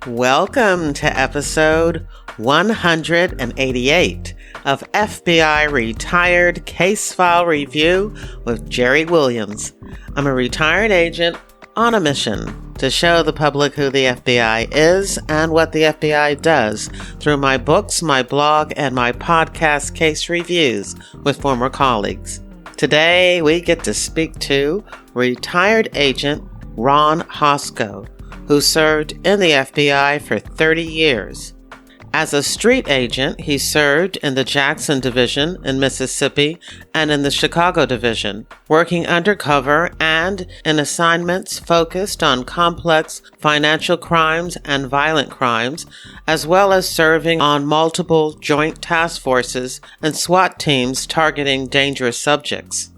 Welcome to episode 188 of FBI Retired Case File Review with Jerry Williams. I'm a retired agent on a mission to show the public who the FBI is and what the FBI does through my books, my blog, and my podcast case reviews with former colleagues. Today, we get to speak to retired agent Ron Hosko, who served in the FBI for 30 years. As a street agent, he served in the Jackson Division in Mississippi and in the Chicago Division, working undercover and in assignments focused on complex financial crimes and violent crimes, as well as serving on multiple joint task forces and SWAT teams targeting dangerous subjects.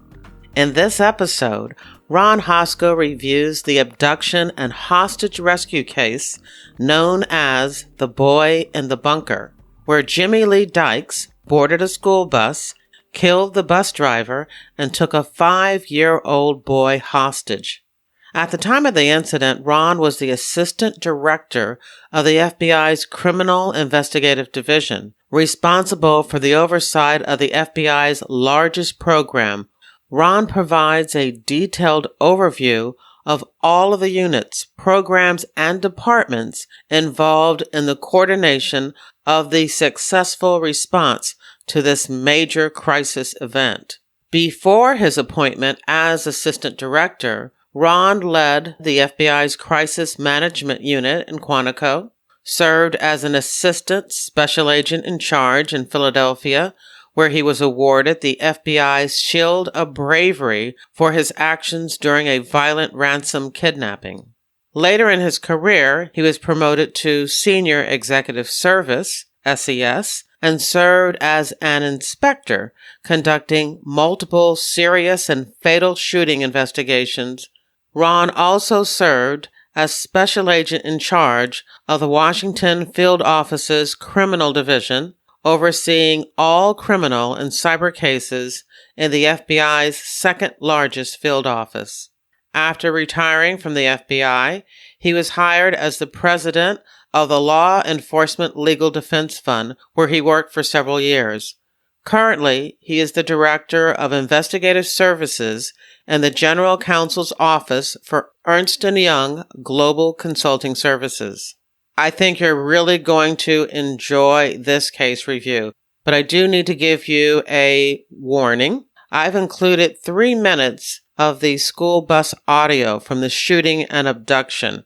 In this episode, Ron Hosko reviews the abduction and hostage rescue case known as The Boy in the Bunker, where Jimmy Lee Dykes boarded a school bus, killed the bus driver, and took a 5-year-old boy hostage. At the time of the incident, Ron was the assistant director of the FBI's Criminal Investigative Division, responsible for the oversight of the FBI's largest program. Ron provides a detailed overview of all of the units, programs, and departments involved in the coordination of the successful response to this major crisis event. Before his appointment as assistant director, Ron led the FBI's Crisis Management Unit in Quantico, served as an assistant special agent in charge in Philadelphia, where he was awarded the FBI's Shield of Bravery for his actions during a violent ransom kidnapping. Later in his career, he was promoted to Senior Executive Service, SES, and served as an inspector, conducting multiple serious and fatal shooting investigations. Ron also served as special agent in charge of the Washington Field Office's Criminal Division, overseeing all criminal and cyber cases in the FBI's second largest field office. After retiring from the FBI, he was hired as the president of the Law Enforcement Legal Defense Fund, where he worked for several years. Currently, he is the director of investigative services in the General Counsel's Office for Ernst & Young Global Consulting Services. I think you're really going to enjoy this case review, but I do need to give you a warning. I've included 3 minutes of the school bus audio from the shooting and abduction.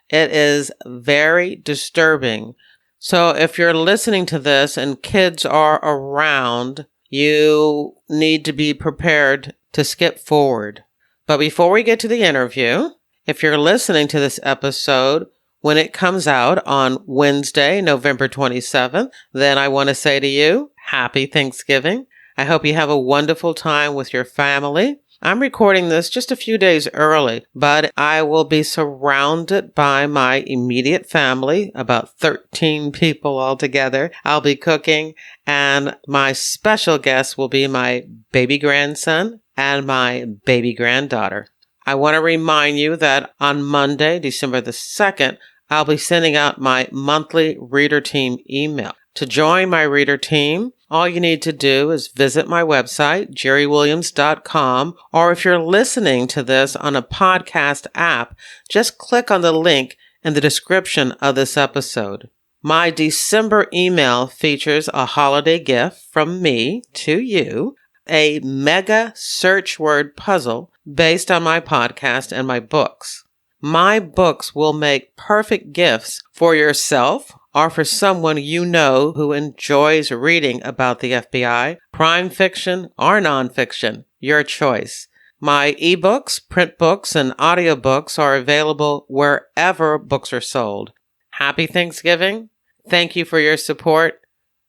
It is very disturbing. So if you're listening to this and kids are around, you need to be prepared to skip forward. But before we get to the interview, if you're listening to this episode when it comes out on Wednesday, November 27th, then I want to say to you, Happy Thanksgiving. I hope you have a wonderful time with your family. I'm recording this just a few days early, but I will be surrounded by my immediate family, about 13 people altogether. I'll be cooking, and my special guest will be my baby grandson and my baby granddaughter. I want to remind you that on Monday, December the 2nd, I'll be sending out my monthly Reader Team email. To join my Reader Team, all you need to do is visit my website, jerrywilliams.com, or if you're listening to this on a podcast app, just click on the link in the description of this episode. My December email features a holiday gift from me to you, a mega search word puzzle based on my podcast and my books. My books will make perfect gifts for yourself or for someone you know who enjoys reading about the FBI, crime fiction or nonfiction, your choice. My ebooks, print books, and audiobooks are available wherever books are sold. Happy Thanksgiving. Thank you for your support.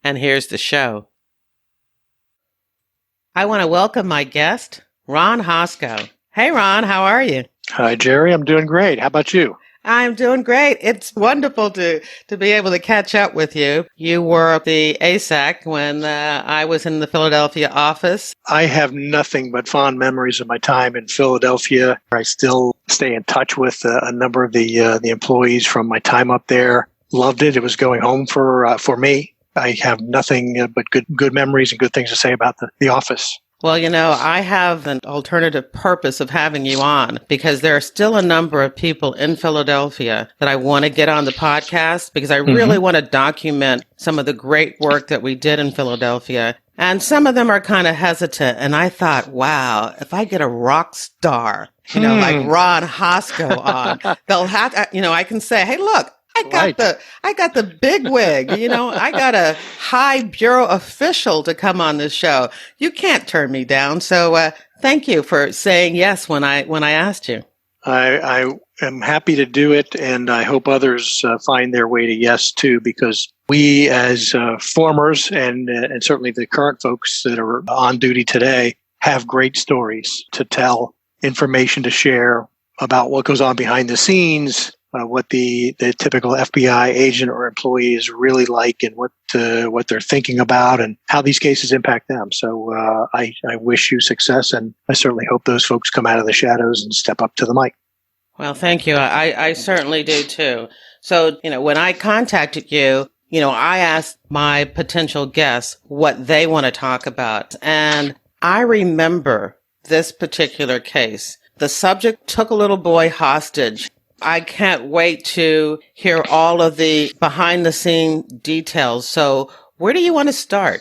And here's the show. I want to welcome my guest, Ron Hosko. Hey, Ron, how are you? Hi, Jerry. I'm doing great. How about you? I'm doing great. It's wonderful to be able to catch up with you. You were at the ASAC when I was in the Philadelphia office. I have nothing but fond memories of my time in Philadelphia. I still stay in touch with a number of the employees from my time up there. Loved it. It was going home for me. I have nothing but good memories and good things to say about the office. Well, I have an alternative purpose of having you on because there are still a number of people in Philadelphia that I want to get on the podcast because I really want to document some of the great work that we did in Philadelphia. And some of them are kind of hesitant. And I thought, wow, if I get a rock star, like Ron Hosko on, they'll have, I can say, hey, look. I got the big wig, I got a high bureau official to come on this show. You can't turn me down. So, thank you for saying yes when I asked you. I am happy to do it. And I hope others find their way to yes too, because we as formers and certainly the current folks that are on duty today have great stories to tell, information to share about what goes on behind the scenes, what the typical FBI agent or employee is really like and what they're thinking about and how these cases impact them. So I wish you success, and I certainly hope those folks come out of the shadows and step up to the mic. Well, thank you. I certainly do too. So, when I contacted you, I asked my potential guests what they want to talk about. And I remember this particular case. The subject took a little boy hostage. I can't wait to hear all of the behind the scene details. So where do you want to start?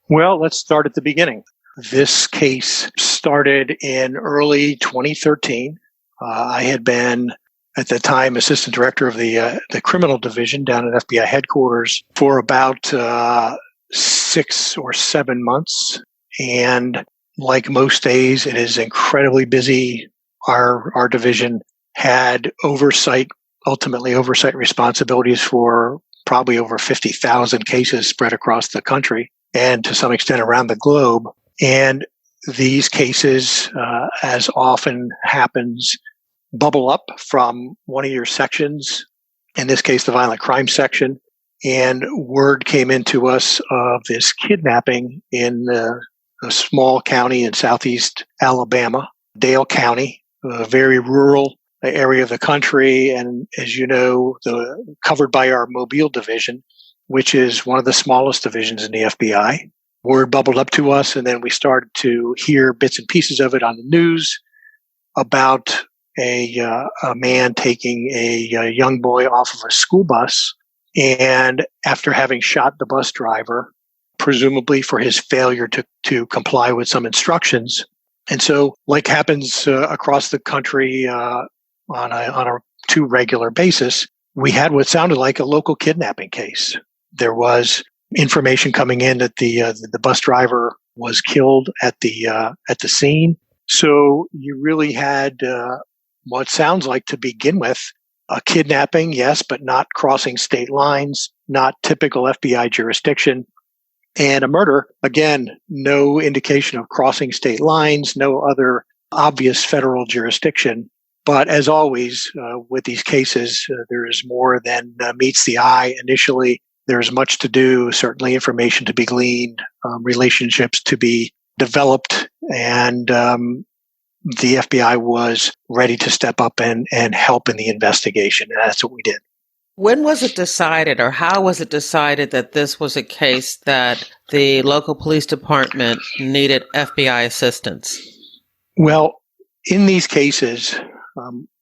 Well, let's start at the beginning. This case started in early 2013. I had been, at the time, assistant director of the criminal division down at FBI headquarters for about 6 or 7 months. And like most days, it is incredibly busy. Our division had ultimately oversight responsibilities for probably over 50,000 cases spread across the country and to some extent around the globe. And these cases, as often happens, bubble up from one of your sections, in this case, the violent crime section. And word came into us of this kidnapping in a small county in southeast Alabama, Dale County, a very rural area of the country, and as you know, covered by our Mobile division, which is one of the smallest divisions in the FBI. Word bubbled up to us, and then we started to hear bits and pieces of it on the news about a man taking a young boy off of a school bus, and after having shot the bus driver, presumably for his failure to comply with some instructions. And so, like happens across the country on a too regular basis, we had what sounded like a local kidnapping case. There was information coming in that the bus driver was killed at the scene. So you really had what sounds like, to begin with, a kidnapping, yes, but not crossing state lines, not typical FBI jurisdiction, and a murder. Again, no indication of crossing state lines, no other obvious federal jurisdiction. But as always, with these cases, there is more than meets the eye initially. There's much to do, certainly information to be gleaned, relationships to be developed, and the FBI was ready to step up and help in the investigation. And that's what we did. When was it decided, or how was it decided that this was a case that the local police department needed FBI assistance? Well, in these cases,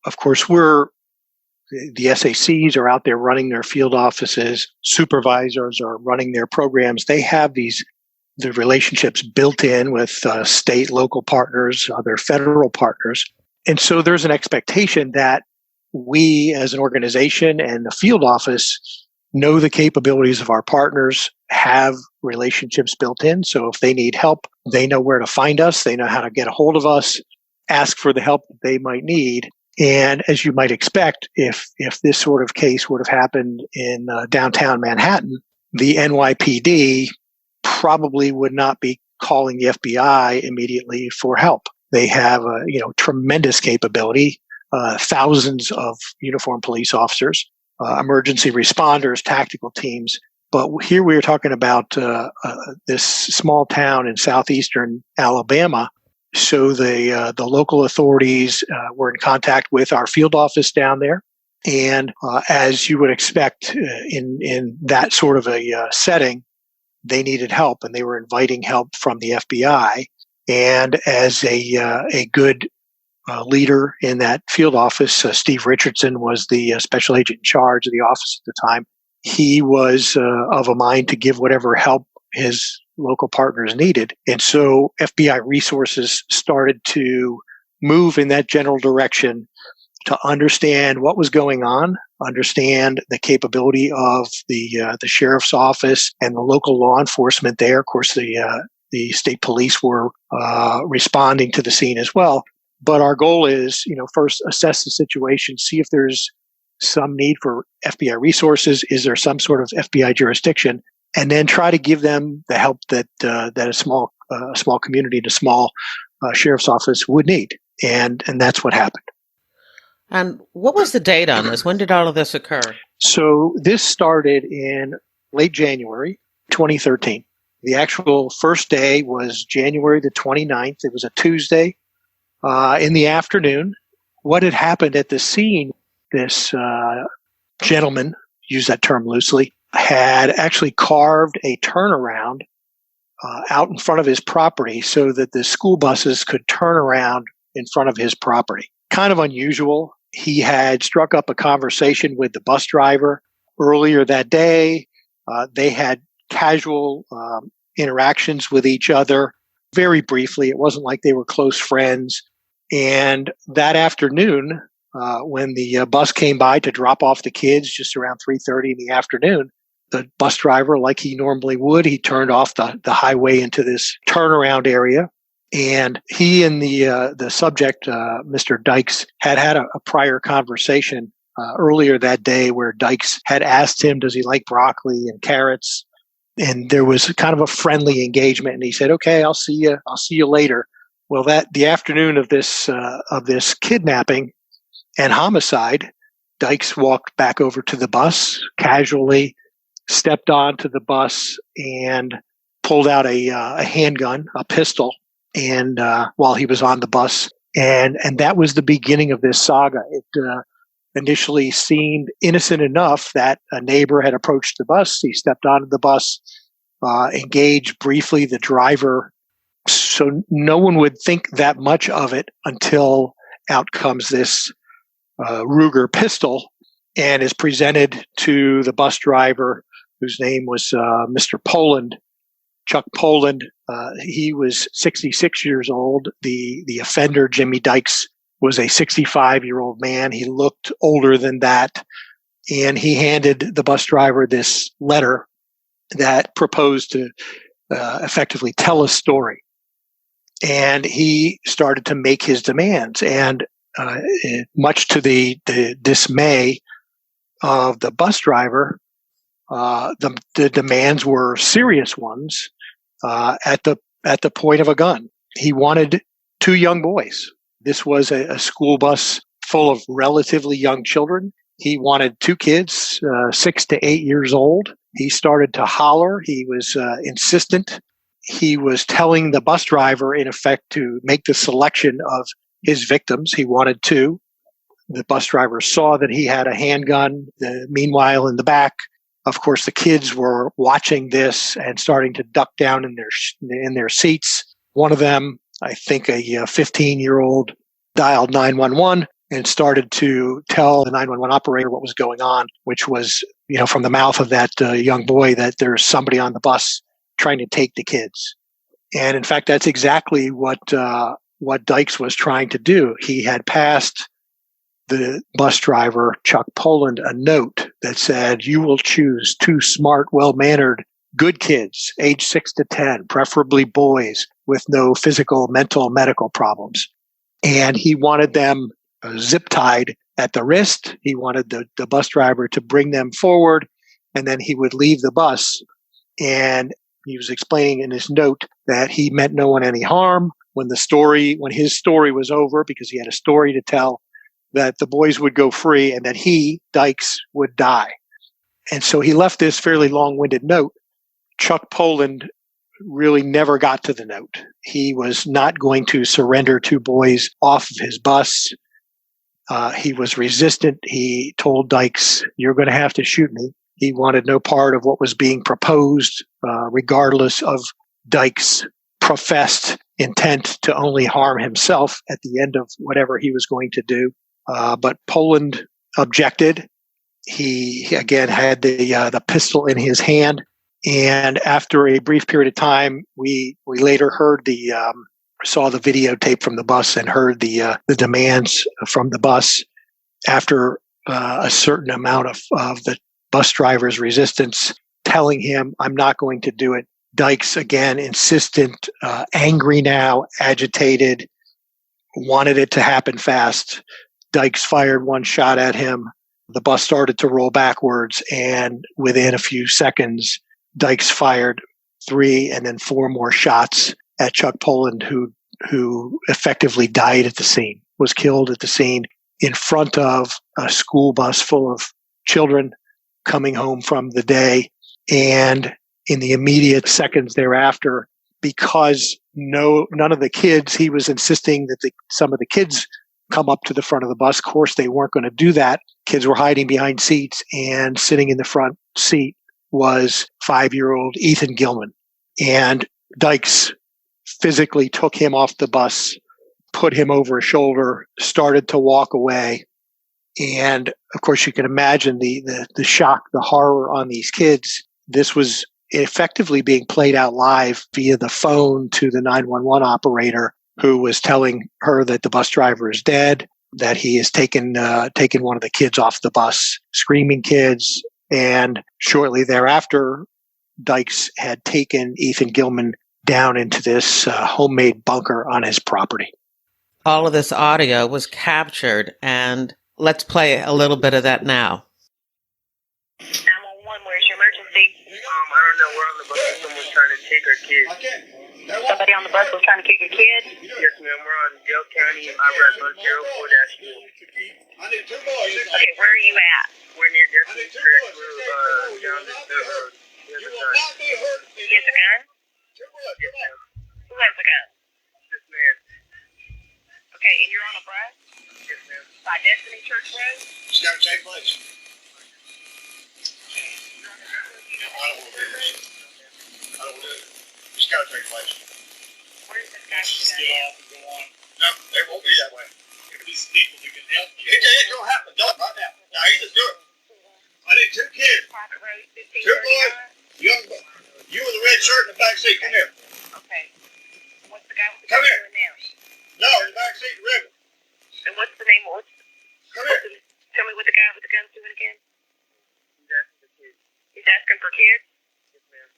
of course, the SACs are out there running their field offices. Supervisors are running their programs. They have the relationships built in with state, local partners, other federal partners. And so there's an expectation that we as an organization and the field office know the capabilities of our partners, have relationships built in. So if they need help, they know where to find us. They know how to get a hold of us, ask for the help that they might need. And as you might expect, if this sort of case would have happened in downtown Manhattan, the NYPD probably would not be calling the FBI immediately for help. They have tremendous capability, thousands of uniformed police officers, emergency responders, tactical teams. But here we are talking about this small town in southeastern Alabama. So the local authorities were in contact with our field office down there. And as you would expect in that sort of a setting, they needed help, and they were inviting help from the FBI. And as a good leader in that field office, Steve Richardson was the special agent in charge of the office at the time. He was of a mind to give whatever help his local partners needed. And so FBI resources started to move in that general direction to understand what was going on, understand the capability of the sheriff's office and the local law enforcement there. Of course, the state police were responding to the scene as well. But our goal is, first assess the situation, see if there's some need for FBI resources. Is there some sort of FBI jurisdiction? And then try to give them the help that a small community, and a small sheriff's office would need. And that's what happened. And what was the date on this? When did all of this occur? So this started in late January 2013. The actual first day was January the 29th. It was a Tuesday in the afternoon. What had happened at the scene, this gentleman, use that term loosely, had actually carved a turnaround out in front of his property so that the school buses could turn around in front of his property. Kind of unusual. He had struck up a conversation with the bus driver earlier that day. They had casual interactions with each other very briefly. It wasn't like they were close friends. And that afternoon, when the bus came by to drop off the kids just around 3:30 in the afternoon, the bus driver, like he normally would, he turned off the highway into this turnaround area. And he and the subject, Mr. Dykes, had a prior conversation earlier that day where Dykes had asked him, does he like broccoli and carrots? And there was kind of a friendly engagement. And he said, okay, I'll see you later. Well, the afternoon of this kidnapping and homicide, Dykes walked back over to the bus, casually stepped onto the bus and pulled out a handgun, a pistol, and while he was on the bus, and that was the beginning of this saga. It initially seemed innocent enough that a neighbor had approached the bus. He stepped onto the bus, engaged briefly the driver, so no one would think that much of it until out comes this Ruger pistol and is presented to the bus driver, whose name was Mr. Poland. Chuck Poland, he was 66 years old. The offender, Jimmy Dykes, was a 65-year-old man. He looked older than that. And he handed the bus driver this letter that proposed to effectively tell a story. And he started to make his demands. And much to the dismay of the bus driver, the demands were serious ones at the point of a gun. He wanted 2 young boys. This was a school bus full of relatively young children. He wanted 2 kids, 6 to 8 years old. He started to holler. He was insistent. He was telling the bus driver, in effect, to make the selection of his victims. He wanted 2. The bus driver saw that he had a handgun. Meanwhile, in the back, of course, the kids were watching this and starting to duck down in their seats. One of them, I think a 15-year-old, dialed 911 and started to tell the 911 operator what was going on, which was, from the mouth of that young boy, that there's somebody on the bus trying to take the kids. And in fact, that's exactly what Dykes was trying to do. He had passed the bus driver, Chuck Poland, a note that said, you will choose 2 smart, well-mannered, good kids, age 6 to 10, preferably boys with no physical, mental, medical problems. And he wanted them zip-tied at the wrist. He wanted the bus driver to bring them forward, and then he would leave the bus. And he was explaining in his note that he meant no one any harm. When his story was over, because he had a story to tell, that the boys would go free and that he, Dykes, would die. And so he left this fairly long-winded note. Chuck Poland really never got to the note. He was not going to surrender 2 boys off of his bus. He was resistant. He told Dykes, "You're going to have to shoot me." He wanted no part of what was being proposed, regardless of Dykes' professed intent to only harm himself at the end of whatever he was going to do. But Poland objected. He again had the pistol in his hand, and after a brief period of time, we later heard saw the videotape from the bus and heard the demands from the bus. After a certain amount of the bus driver's resistance, telling him, "I'm not going to do it." Dykes, again, insistent, angry now, agitated, wanted it to happen fast. Dykes fired one shot at him. The bus started to roll backwards, and within a few seconds, Dykes fired 3 and then 4 more shots at Chuck Poland, who effectively died at the scene, was killed at the scene in front of a school bus full of children coming home from the day. And in the immediate seconds thereafter, because none of the kids, he was insisting that some of the kids come up to the front of the bus. Of course, they weren't going to do that. Kids were hiding behind seats, and sitting in the front seat was 5-year-old Ethan Gilman. And Dykes physically took him off the bus, put him over his shoulder, started to walk away. And of course, you can imagine the shock, the horror on these kids. This was effectively being played out live via the phone to the 911 operator, who was telling her that the bus driver is dead, that he has taken one of the kids off the bus, screaming kids. And shortly thereafter, Dykes had taken Ethan Gilman down into this homemade bunker on his property. All of this audio was captured, and let's play a little bit of that now. 911, where's your emergency? I don't know. We're on the bus and someone's trying to take our kid. Somebody on the bus was trying to kick your kid? Yes, ma'am. We're on Gale County. I read bus 04-2. Okay, where are you at? We're near Destiny's Church. We're down this road. He has a gun. He has a gun? Yes, ma'am. Who has a gun? This man. Okay, and you're on a bus? Yes, ma'am. By Destiny Church Road? It's got to take place. I don't want to do this. I don't want to do it. It's got to take place. Where's this guy? Just get off and go on. No, it won't be that way. If these people who can help you. It's going to happen. Do it right now. Now, you just do it. I need 2 kids. Private road 2 boys. 1539? Young boy. You with the red shirt in the back seat. Come here. Okay. What's the guy with the Come gun here. doing now? No, in the back seat, ribbon. And what's the name? Come here. Tell me what the guy with the gun's doing again. He's asking for kids. He's asking for kids? Yes, ma'am.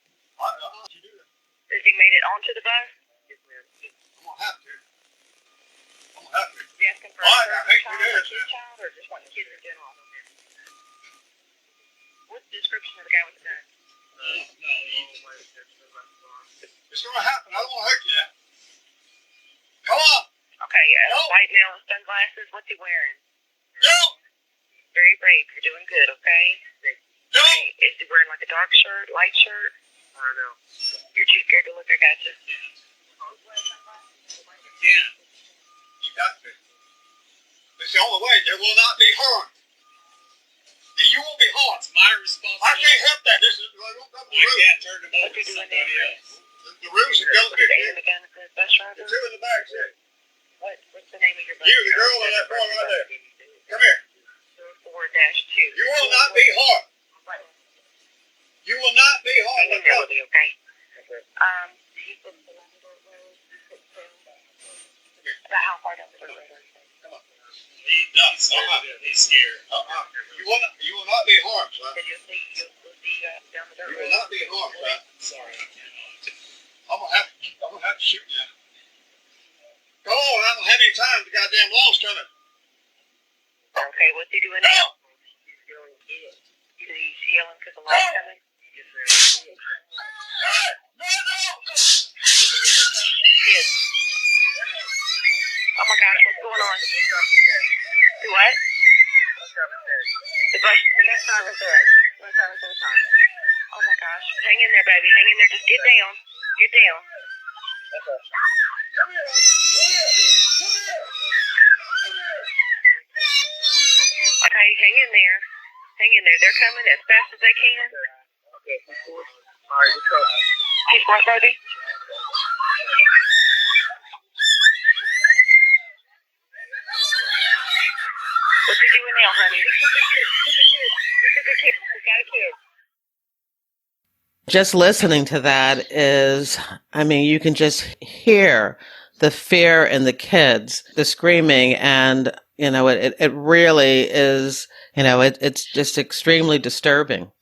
You do that. Has he made it onto the bus? Yes, ma'am. I'm going to have to. I'm going to have to. Is he asking for All right, I a hate to child, do or this, his child, or just wanting kids in general? What's the description of the guy with the gun? It's going to happen. I don't want to hurt you now. Come on. Okay, No. white male with sunglasses. What's he wearing? No. Very brave. You're doing good, okay? No. Okay, is he wearing like a dark shirt, light shirt? I don't know. You're too scared to look. I gotcha. Again. You got to. It's the only way. There will not be harm. You won't be harmed. It's my responsibility. I can't help that. This is I don't come to the I rules. can't turn them over What to you doing somebody there? else. The rules are going Is he aiming the gun at the bus The driver? 2 in the back seat. What's the name of your bus? You, the girl in that boy right there. Come here. 4-2. You will not be harmed. You will not be Hang harmed. in there with me, okay? About how far down the road? He's scared. You will not be harmed, son. You'll see down the dirt You will road. not be harmed, son. Sorry, I cannot. I'm gonna have to shoot you. Go on, I don't have any time. The goddamn law's coming. Okay, what's he doing now? He's yelling because the law's coming? No! Yes. Oh my gosh, what's going on? Do what? The bus driver's there. Bus driver's in the time. Oh my gosh. Hang in there, baby. Hang in there. Just get down. Get down. Come here. Hey, hang in there. Hang in there. They're coming as fast as they can. Okay, keep going. All right, let's go. Keep right, baby. What you doing now, honey? You took a kid. You got a kid. Just listening to that is, I mean, you can just hear the fear in the kids, the screaming, and, you know, it really is, you know, it's just extremely disturbing.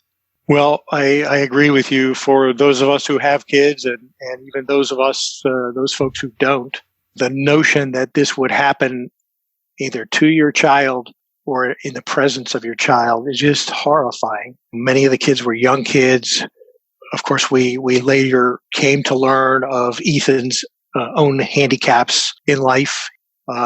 Well, I agree with you. For those of us who have kids and even those of us, those folks who don't, the notion that this would happen either to your child or in the presence of your child is just horrifying. Many of the kids were young kids. Of course, we later came to learn of Ethan's own handicaps in life.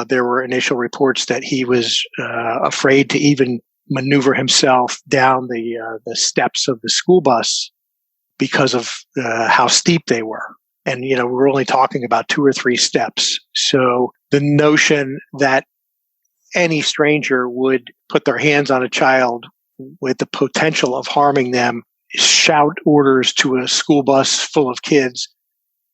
There were initial reports that he was afraid to even maneuver himself down the steps of the school bus because of how steep they were. And, you know, we're only talking about 2 or 3 steps. So the notion that any stranger would put their hands on a child with the potential of harming them, shout orders to a school bus full of kids,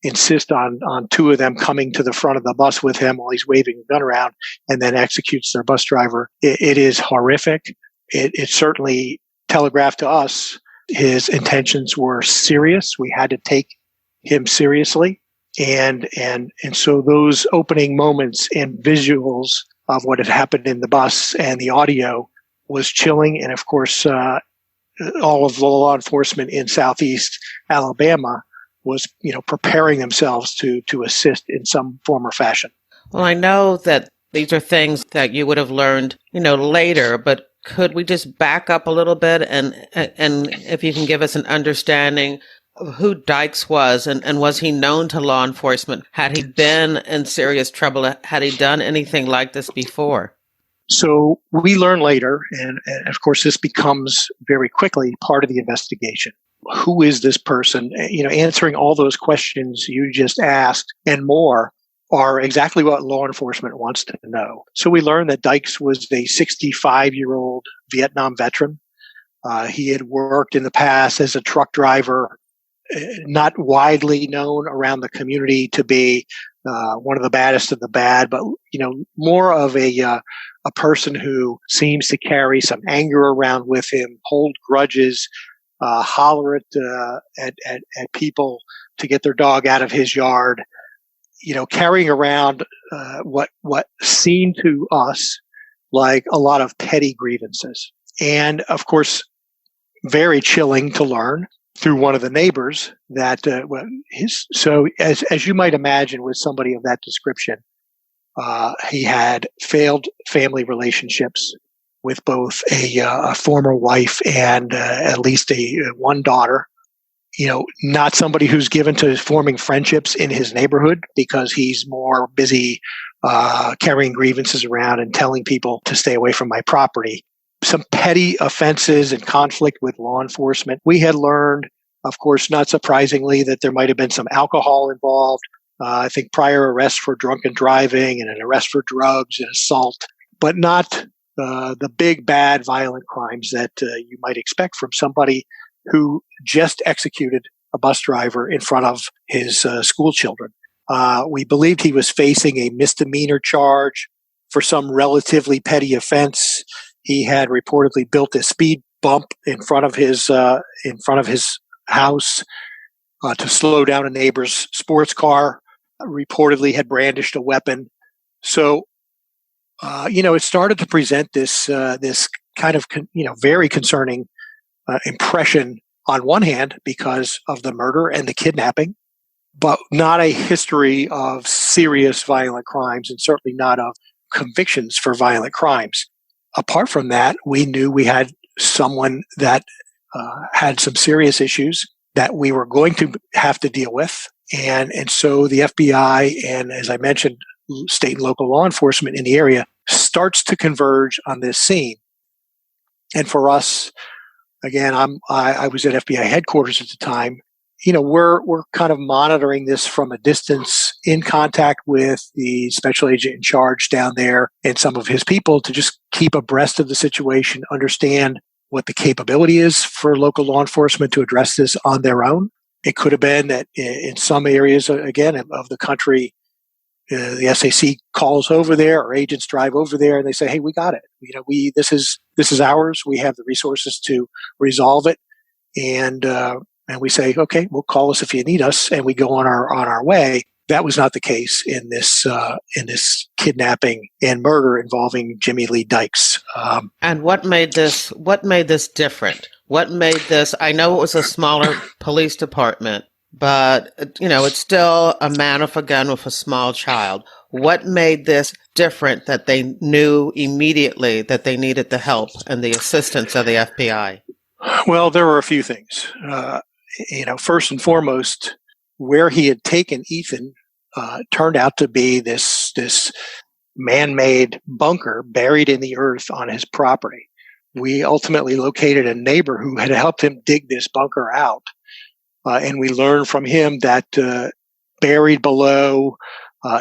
insist on 2 of them coming to the front of the bus with him while he's waving a gun around, and then executes their bus driver. It is horrific. It certainly telegraphed to us his intentions were serious. We had to take him seriously. And so those opening moments and visuals of what had happened in the bus and the audio was chilling. And of course, all of the law enforcement in Southeast Alabama was, you know, preparing themselves to assist in some form or fashion. Well, I know that these are things that you would have learned, you know, later, but could we just back up a little bit and if you can give us an understanding of who Dykes was and was he known to law enforcement? Had he been in serious trouble? Had he done anything like this before? So we learn later, and of course this becomes very quickly part of the investigation. Who is this person? You know, answering all those questions you just asked and more are exactly what law enforcement wants to know. So we learned that Dykes was a 65-year-old Vietnam veteran. He had worked in the past as a truck driver, not widely known around the community to be one of the baddest of the bad, but, you know, more of a person who seems to carry some anger around with him, hold grudges, holler at people to get their dog out of his yard, you know, carrying around what seemed to us like a lot of petty grievances. And of course, very chilling to learn through one of the neighbors that so as you might imagine with somebody of that description, he had failed family relationships with both a former wife and at least one daughter. You know, not somebody who's given to forming friendships in his neighborhood because he's more busy carrying grievances around and telling people to stay away from my property. Some petty offenses and conflict with law enforcement. We had learned, of course, not surprisingly, that there might have been some alcohol involved. I think prior arrests for drunken driving and an arrest for drugs and assault, but not the big, bad, violent crimes that you might expect from somebody who just executed a bus driver in front of his school children. We believed he was facing a misdemeanor charge for some relatively petty offense. He had reportedly built a speed bump in front of his house to slow down a neighbor's sports car. Reportedly had brandished a weapon. So, you know, it started to present this kind of very concerning impression on one hand because of the murder and the kidnapping, but not a history of serious violent crimes and certainly not of convictions for violent crimes. Apart from that, we knew we had someone that had some serious issues that we were going to have to deal with. And so the FBI and, as I mentioned, state and local law enforcement in the area starts to converge on this scene. And for us, again, I was at FBI headquarters at the time, we're kind of monitoring this from a distance, in contact with the special agent in charge down there and some of his people to just keep abreast of the situation, understand what the capability is for local law enforcement to address this on their own. It could have been that in some areas, again, of the country, the SAC calls over there, or agents drive over there, and they say, "Hey, we got it. This is ours. We have the resources to resolve it." And we say, "Okay, well, call us if you need us," and we go on our way. That was not the case in this kidnapping and murder involving Jimmy Lee Dykes. And what made this different? What made this? I know it was a smaller police department, but it's still a man with a gun with a small child. What made this different that they knew immediately that they needed the help and the assistance of the FBI? Well, there were a few things. First and foremost, where he had taken Ethan turned out to be this man-made bunker buried in the earth on his property. We ultimately located a neighbor who had helped him dig this bunker out. And we learned from him that buried below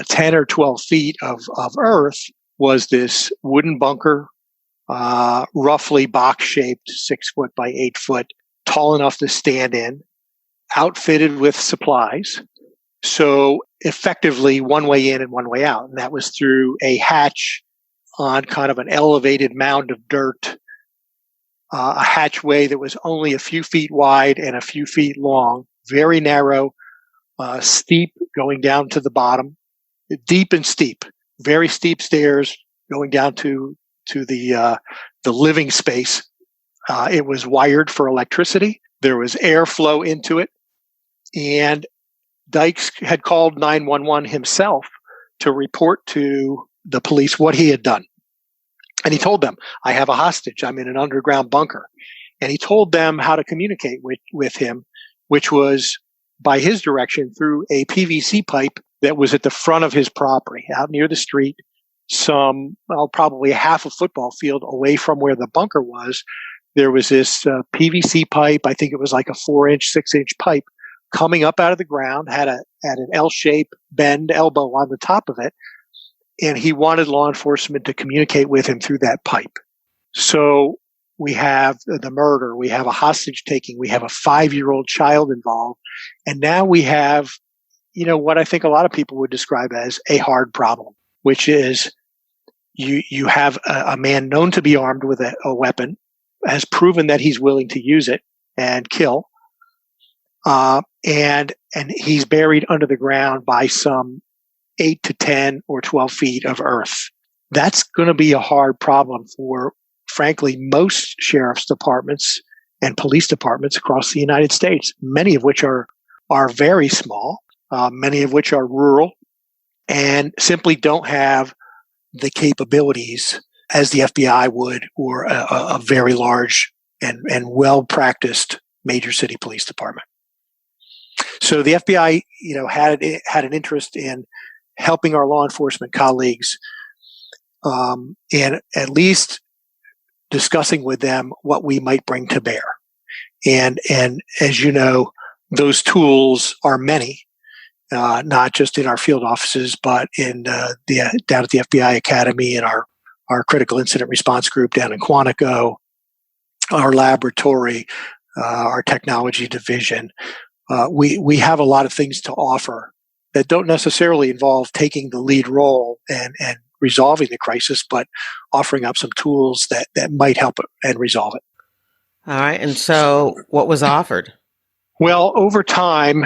10 or 12 feet of earth was this wooden bunker, roughly box-shaped, 6 foot by 8 foot, tall enough to stand in, outfitted with supplies. So effectively one way in and one way out. And that was through a hatch on kind of an elevated mound of dirt, a hatchway that was only a few feet wide and a few feet long, very narrow, steep going down to the bottom, deep and steep, very steep stairs going down to the living space. It was wired for electricity. There was airflow into it. And Dykes had called 911 himself to report to the police what he had done. And he told them, "I have a hostage. I'm in an underground bunker." And he told them how to communicate with him, which was by his direction through a PVC pipe that was at the front of his property, out near the street, probably half a football field away from where the bunker was. There was this PVC pipe. I think it was like a 4-inch, 6-inch pipe coming up out of the ground, had an L-shaped bend elbow on the top of it. And he wanted law enforcement to communicate with him through that pipe. So we have the murder, we have a hostage taking, we have a 5-year-old child involved. And now we have, what I think a lot of people would describe as a hard problem, which is you have a man known to be armed with a weapon, has proven that he's willing to use it and kill. And he's buried under the ground by some 8 to 10 or 12 feet of earth. That's going to be a hard problem for, frankly, most sheriff's departments and police departments across the United States, many of which are very small, many of which are rural, and simply don't have the capabilities as the FBI would, or a very large and well-practiced major city police department. So the FBI, had an interest in helping our law enforcement colleagues, and at least discussing with them what we might bring to bear. And as you know, those tools are many, not just in our field offices, but in down at the FBI Academy and our critical incident response group down in Quantico, our laboratory, our technology division. We have a lot of things to offer that don't necessarily involve taking the lead role and resolving the crisis, but offering up some tools that might help it and resolve it. All right. And so what was offered? Well, over time,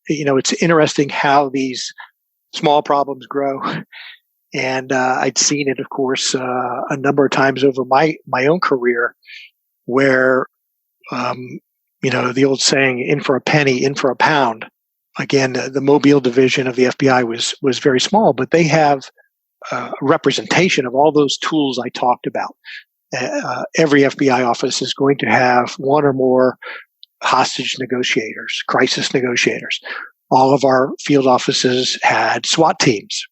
it's interesting how these small problems grow. And I'd seen it, of course, a number of times over my own career where, the old saying, in for a penny, in for a pound. Again, the Mobile division of the FBI was very small, but they have a representation of all those tools I talked about. Every FBI office is going to have one or more hostage negotiators, crisis negotiators. All of our field offices had SWAT teams.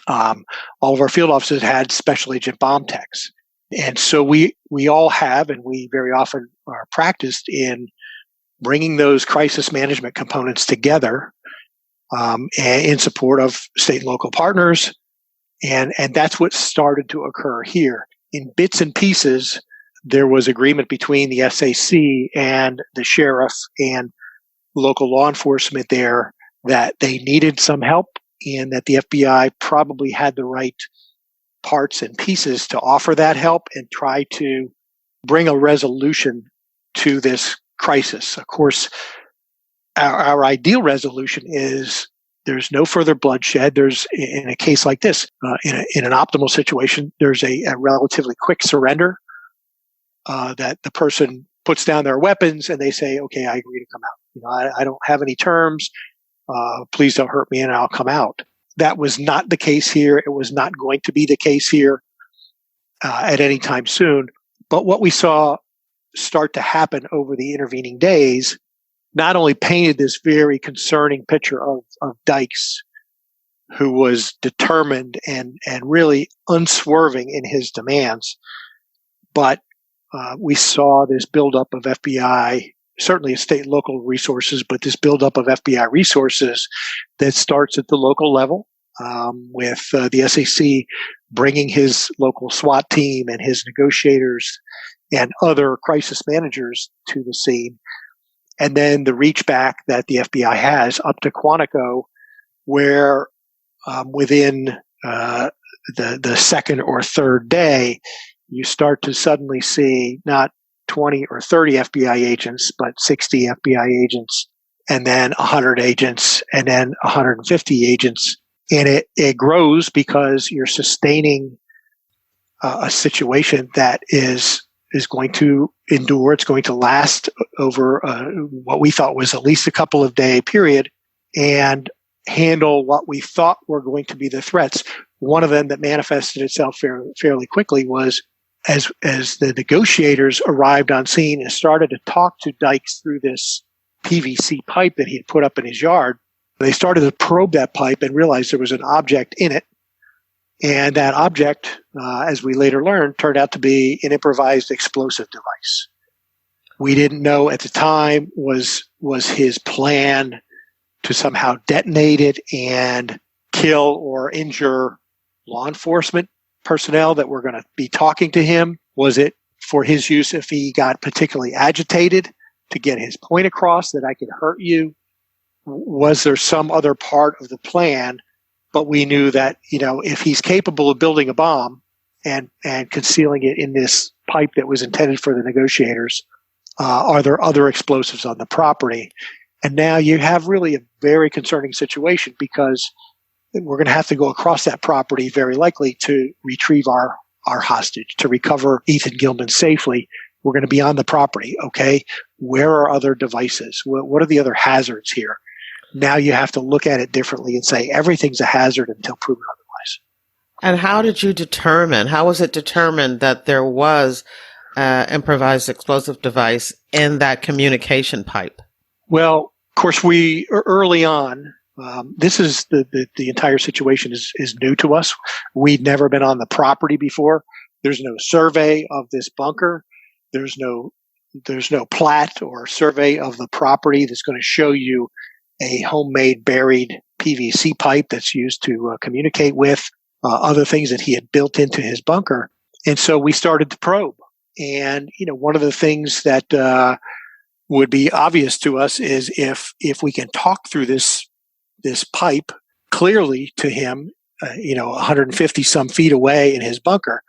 All of our field offices had special agent bomb techs. And so we all have, and we very often are practiced in bringing those crisis management components together in support of state and local partners. And that's what started to occur here. In bits and pieces, there was agreement between the SAC and the sheriff and local law enforcement there that they needed some help and that the FBI probably had the right parts and pieces to offer that help and try to bring a resolution to this crisis. Of course, our ideal resolution is there's no further bloodshed. There's, in a case like this, in an optimal situation, there's a relatively quick surrender that the person puts down their weapons and they say, okay, I agree to come out. I don't have any terms. Please don't hurt me and I'll come out. That was not the case here. It was not going to be the case here at any time soon. But what we saw start to happen over the intervening days not only painted this very concerning picture of Dykes, who was determined and really unswerving in his demands, but we saw this buildup of FBI, certainly state and local resources, but this buildup of FBI resources that starts at the local level with the SAC bringing his local SWAT team and his negotiators and other crisis managers to the scene. And then the reach back that the FBI has up to Quantico, where within the second or third day, you start to suddenly see not 20 or 30 FBI agents, but 60 FBI agents, and then 100 agents, and then 150 agents. And it grows because you're sustaining a situation that is going to endure. It's going to last over what we thought was at least a couple of day period and handle what we thought were going to be the threats. One of them that manifested itself fairly quickly was as the negotiators arrived on scene and started to talk to Dykes through this PVC pipe that he had put up in his yard, they started to probe that pipe and realized there was an object in it. And that object, as we later learned, turned out to be an improvised explosive device. We didn't know at the time was his plan to somehow detonate it and kill or injure law enforcement personnel that were going to be talking to him. Was it for his use if he got particularly agitated to get his point across that I could hurt you? Was there some other part of the plan? But we knew that, if he's capable of building a bomb and concealing it in this pipe that was intended for the negotiators, are there other explosives on the property? And now you have really a very concerning situation because we're going to have to go across that property very likely to retrieve our hostage, to recover Ethan Gilman safely. We're going to be on the property. Okay. Where are other devices? What are the other hazards here? Now you have to look at it differently and say everything's a hazard until proven otherwise. And how was it determined that there was improvised explosive device in that communication pipe? Well, of course, we early on, this is the entire situation is new to us. We'd never been on the property before. There's no survey of this bunker. There's no plat or survey of the property that's going to show you a homemade buried PVC pipe that's used to communicate with other things that he had built into his bunker. And so we started to probe. And, one of the things that would be obvious to us is if we can talk through this pipe clearly to him, 150 some feet away in his bunker,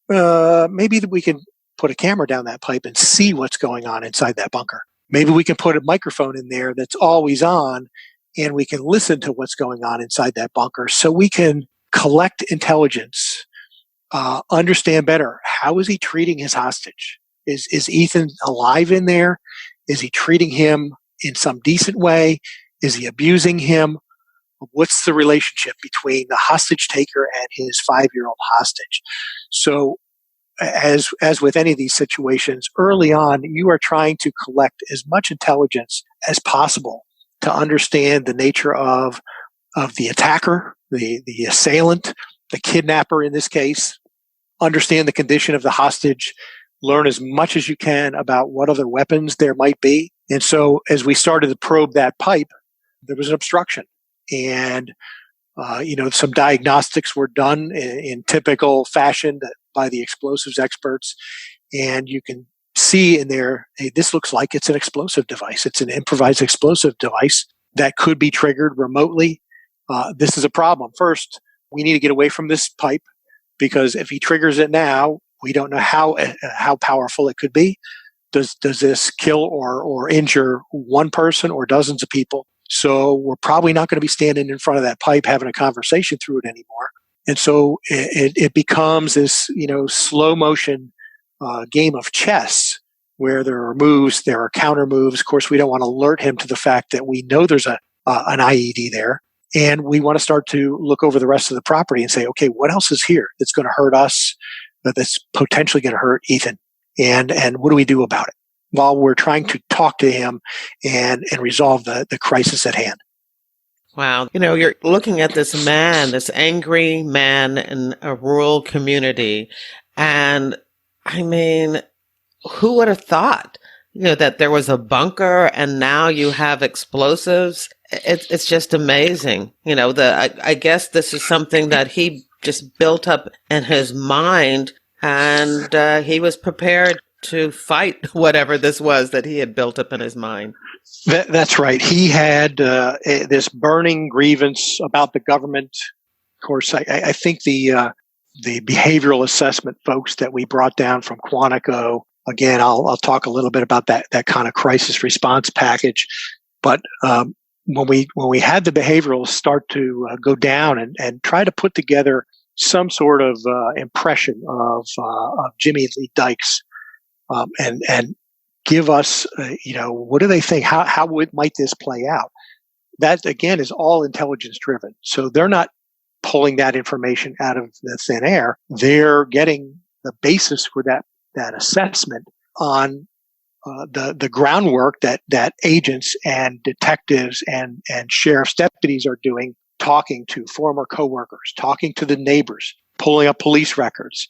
maybe we can put a camera down that pipe and see what's going on inside that bunker. Maybe we can put a microphone in there that's always on and we can listen to what's going on inside that bunker so we can collect intelligence, understand better. How is he treating his hostage? Is Ethan alive in there? Is he treating him in some decent way? Is he abusing him? What's the relationship between the hostage taker and his 5-year-old hostage? So as with any of these situations, early on, you are trying to collect as much intelligence as possible to understand the nature of the attacker, the assailant, the kidnapper in this case, understand the condition of the hostage, learn as much as you can about what other weapons there might be, And so as we started to probe that pipe, there was an obstruction. And, some diagnostics were done in typical fashion by the explosives experts. And you can see in there, hey, this looks like it's an explosive device. It's an improvised explosive device that could be triggered remotely. This is a problem. First, we need to get away from this pipe, because if he triggers it now, we don't know how powerful it could be. Does this kill or injure one person or dozens of people? So we're probably not going to be standing in front of that pipe having a conversation through it anymore. And so it becomes this, slow motion game of chess, where there are moves, there are counter moves. Of course, we don't want to alert him to the fact that we know there's an IED there. And we want to start to look over the rest of the property and say, okay, what else is here that's going to hurt us, that's potentially going to hurt Ethan? And what do we do about it while we're trying to talk to him and resolve the crisis at hand? Wow. You're looking at this man, this angry man in a rural community. And I mean, who would have thought, that there was a bunker and now you have explosives? It's just amazing. I guess this is something that he just built up in his mind, and he was prepared to fight whatever this was that he had built up in his mind. That's right. He had this burning grievance about the government. Of course, I think the behavioral assessment folks that we brought down from Quantico, again, I'll talk a little bit about that kind of crisis response package. But when we had the behaviorals start to go down and try to put together some sort of impression of Jimmy Lee Dykes, and give us, what do they think? How might this play out? That, again, is all intelligence driven. So they're not pulling that information out of the thin air. They're getting the basis for that assessment on the groundwork that agents and detectives and sheriff's deputies are doing, talking to former coworkers, talking to the neighbors, pulling up police records,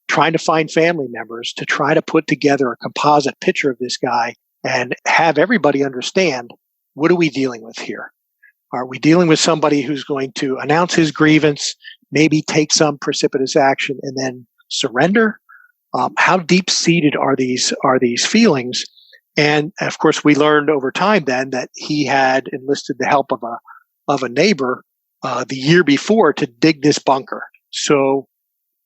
trying to find family members to try to put together a composite picture of this guy and have everybody understand, what are we dealing with here? Are we dealing with somebody who's going to announce his grievance, maybe take some precipitous action, and then surrender? How deep-seated are these feelings? And of course, we learned over time then that he had enlisted the help of a neighbor the year before to dig this bunker. So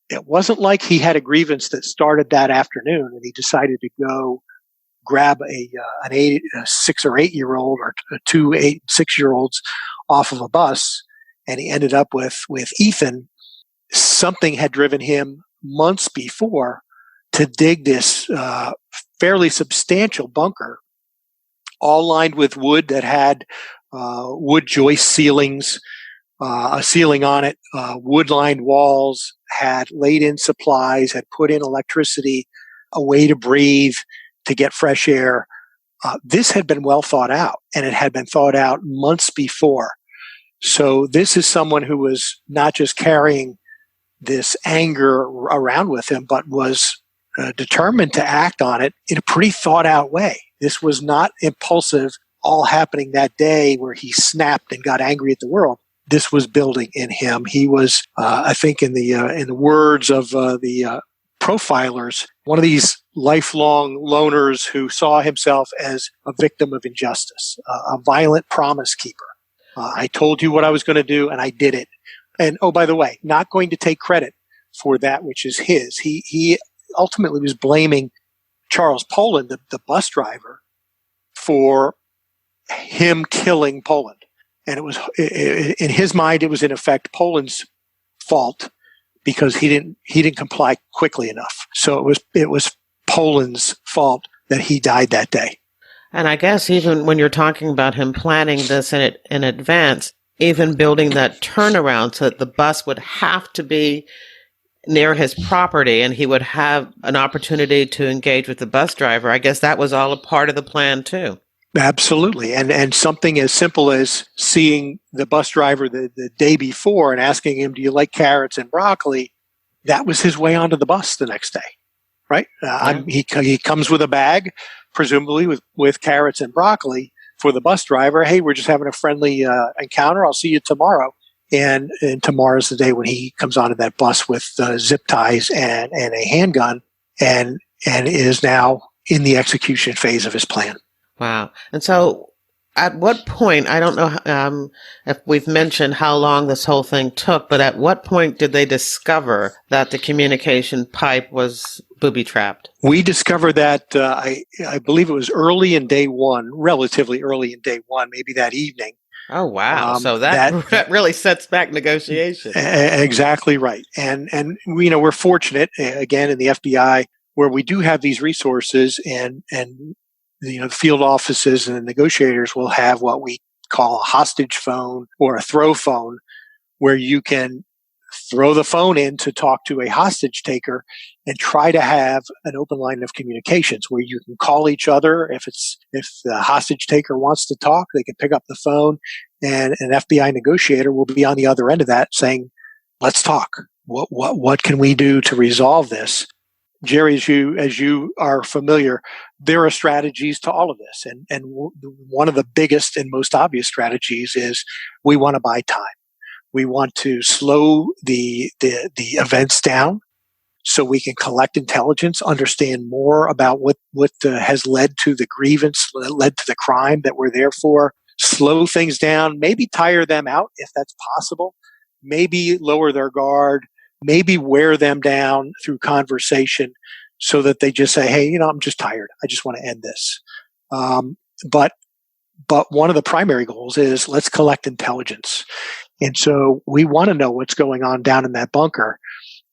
it wasn't like he had a grievance that started that afternoon and he decided to go grab a 6 or 8 year old or 2 8 6 year olds off of a bus, and he ended up with Ethan. Something had driven him months before to dig this fairly substantial bunker, all lined with wood that had wood joist ceilings, a ceiling on it, wood-lined walls, had laid in supplies, had put in electricity, a way to breathe, to get fresh air. This had been well thought out, and it had been thought out months before. So this is someone who was not just carrying this anger around with him, but was determined to act on it in a pretty thought out way. This was not impulsive, all happening that day where he snapped and got angry at the world. This was building in him. He was, I think, in the words of the profilers, one of these lifelong loners who saw himself as a victim of injustice, a violent promise keeper. I told you what I was going to do, and I did it. And oh, by the way, not going to take credit for that which is his. He ultimately was blaming Charles Poland, the bus driver, for him killing Poland. And it was, in his mind, it was in effect Poland's fault because he didn't comply quickly enough. So it was Poland's fault that he died that day. And I guess even when you're talking about him planning this in advance, even building that turnaround so that the bus would have to be near his property and he would have an opportunity to engage with the bus driver, I guess that was all a part of the plan too. Absolutely. And something as simple as seeing the bus driver the day before and asking him, do you like carrots and broccoli? That was his way onto the bus the next day. right? He comes with a bag, presumably with carrots and broccoli for the bus driver. Hey, we're just having a friendly encounter. I'll see you tomorrow. And tomorrow's the day when he comes onto that bus with zip ties and a handgun, and is now in the execution phase of his plan. Wow. And so at what point, I don't know if we've mentioned how long this whole thing took, but at what point did they discover that the communication pipe was booby-trapped? We discovered that, I believe it was early in day one, relatively early in day one, maybe that evening. Oh, wow. So that really sets back negotiation. Exactly right. And we're fortunate, again, in the FBI, where we do have these resources, and the field offices and the negotiators will have what we call a hostage phone or a throw phone, where you can throw the phone in to talk to a hostage taker and try to have an open line of communications where you can call each other. If the hostage taker wants to talk, they can pick up the phone, and an FBI negotiator will be on the other end of that saying, let's talk. What can we do to resolve this? Jerry, as you are familiar, there are strategies to all of this. And one of the biggest and most obvious strategies is we want to buy time. We want to slow the events down so we can collect intelligence, understand more about what has led to the grievance, led to the crime that we're there for, slow things down, maybe tire them out if that's possible, maybe lower their guard, maybe wear them down through conversation so that they just say, hey, I'm just tired. I just want to end this. But one of the primary goals is let's collect intelligence. And so we want to know what's going on down in that bunker.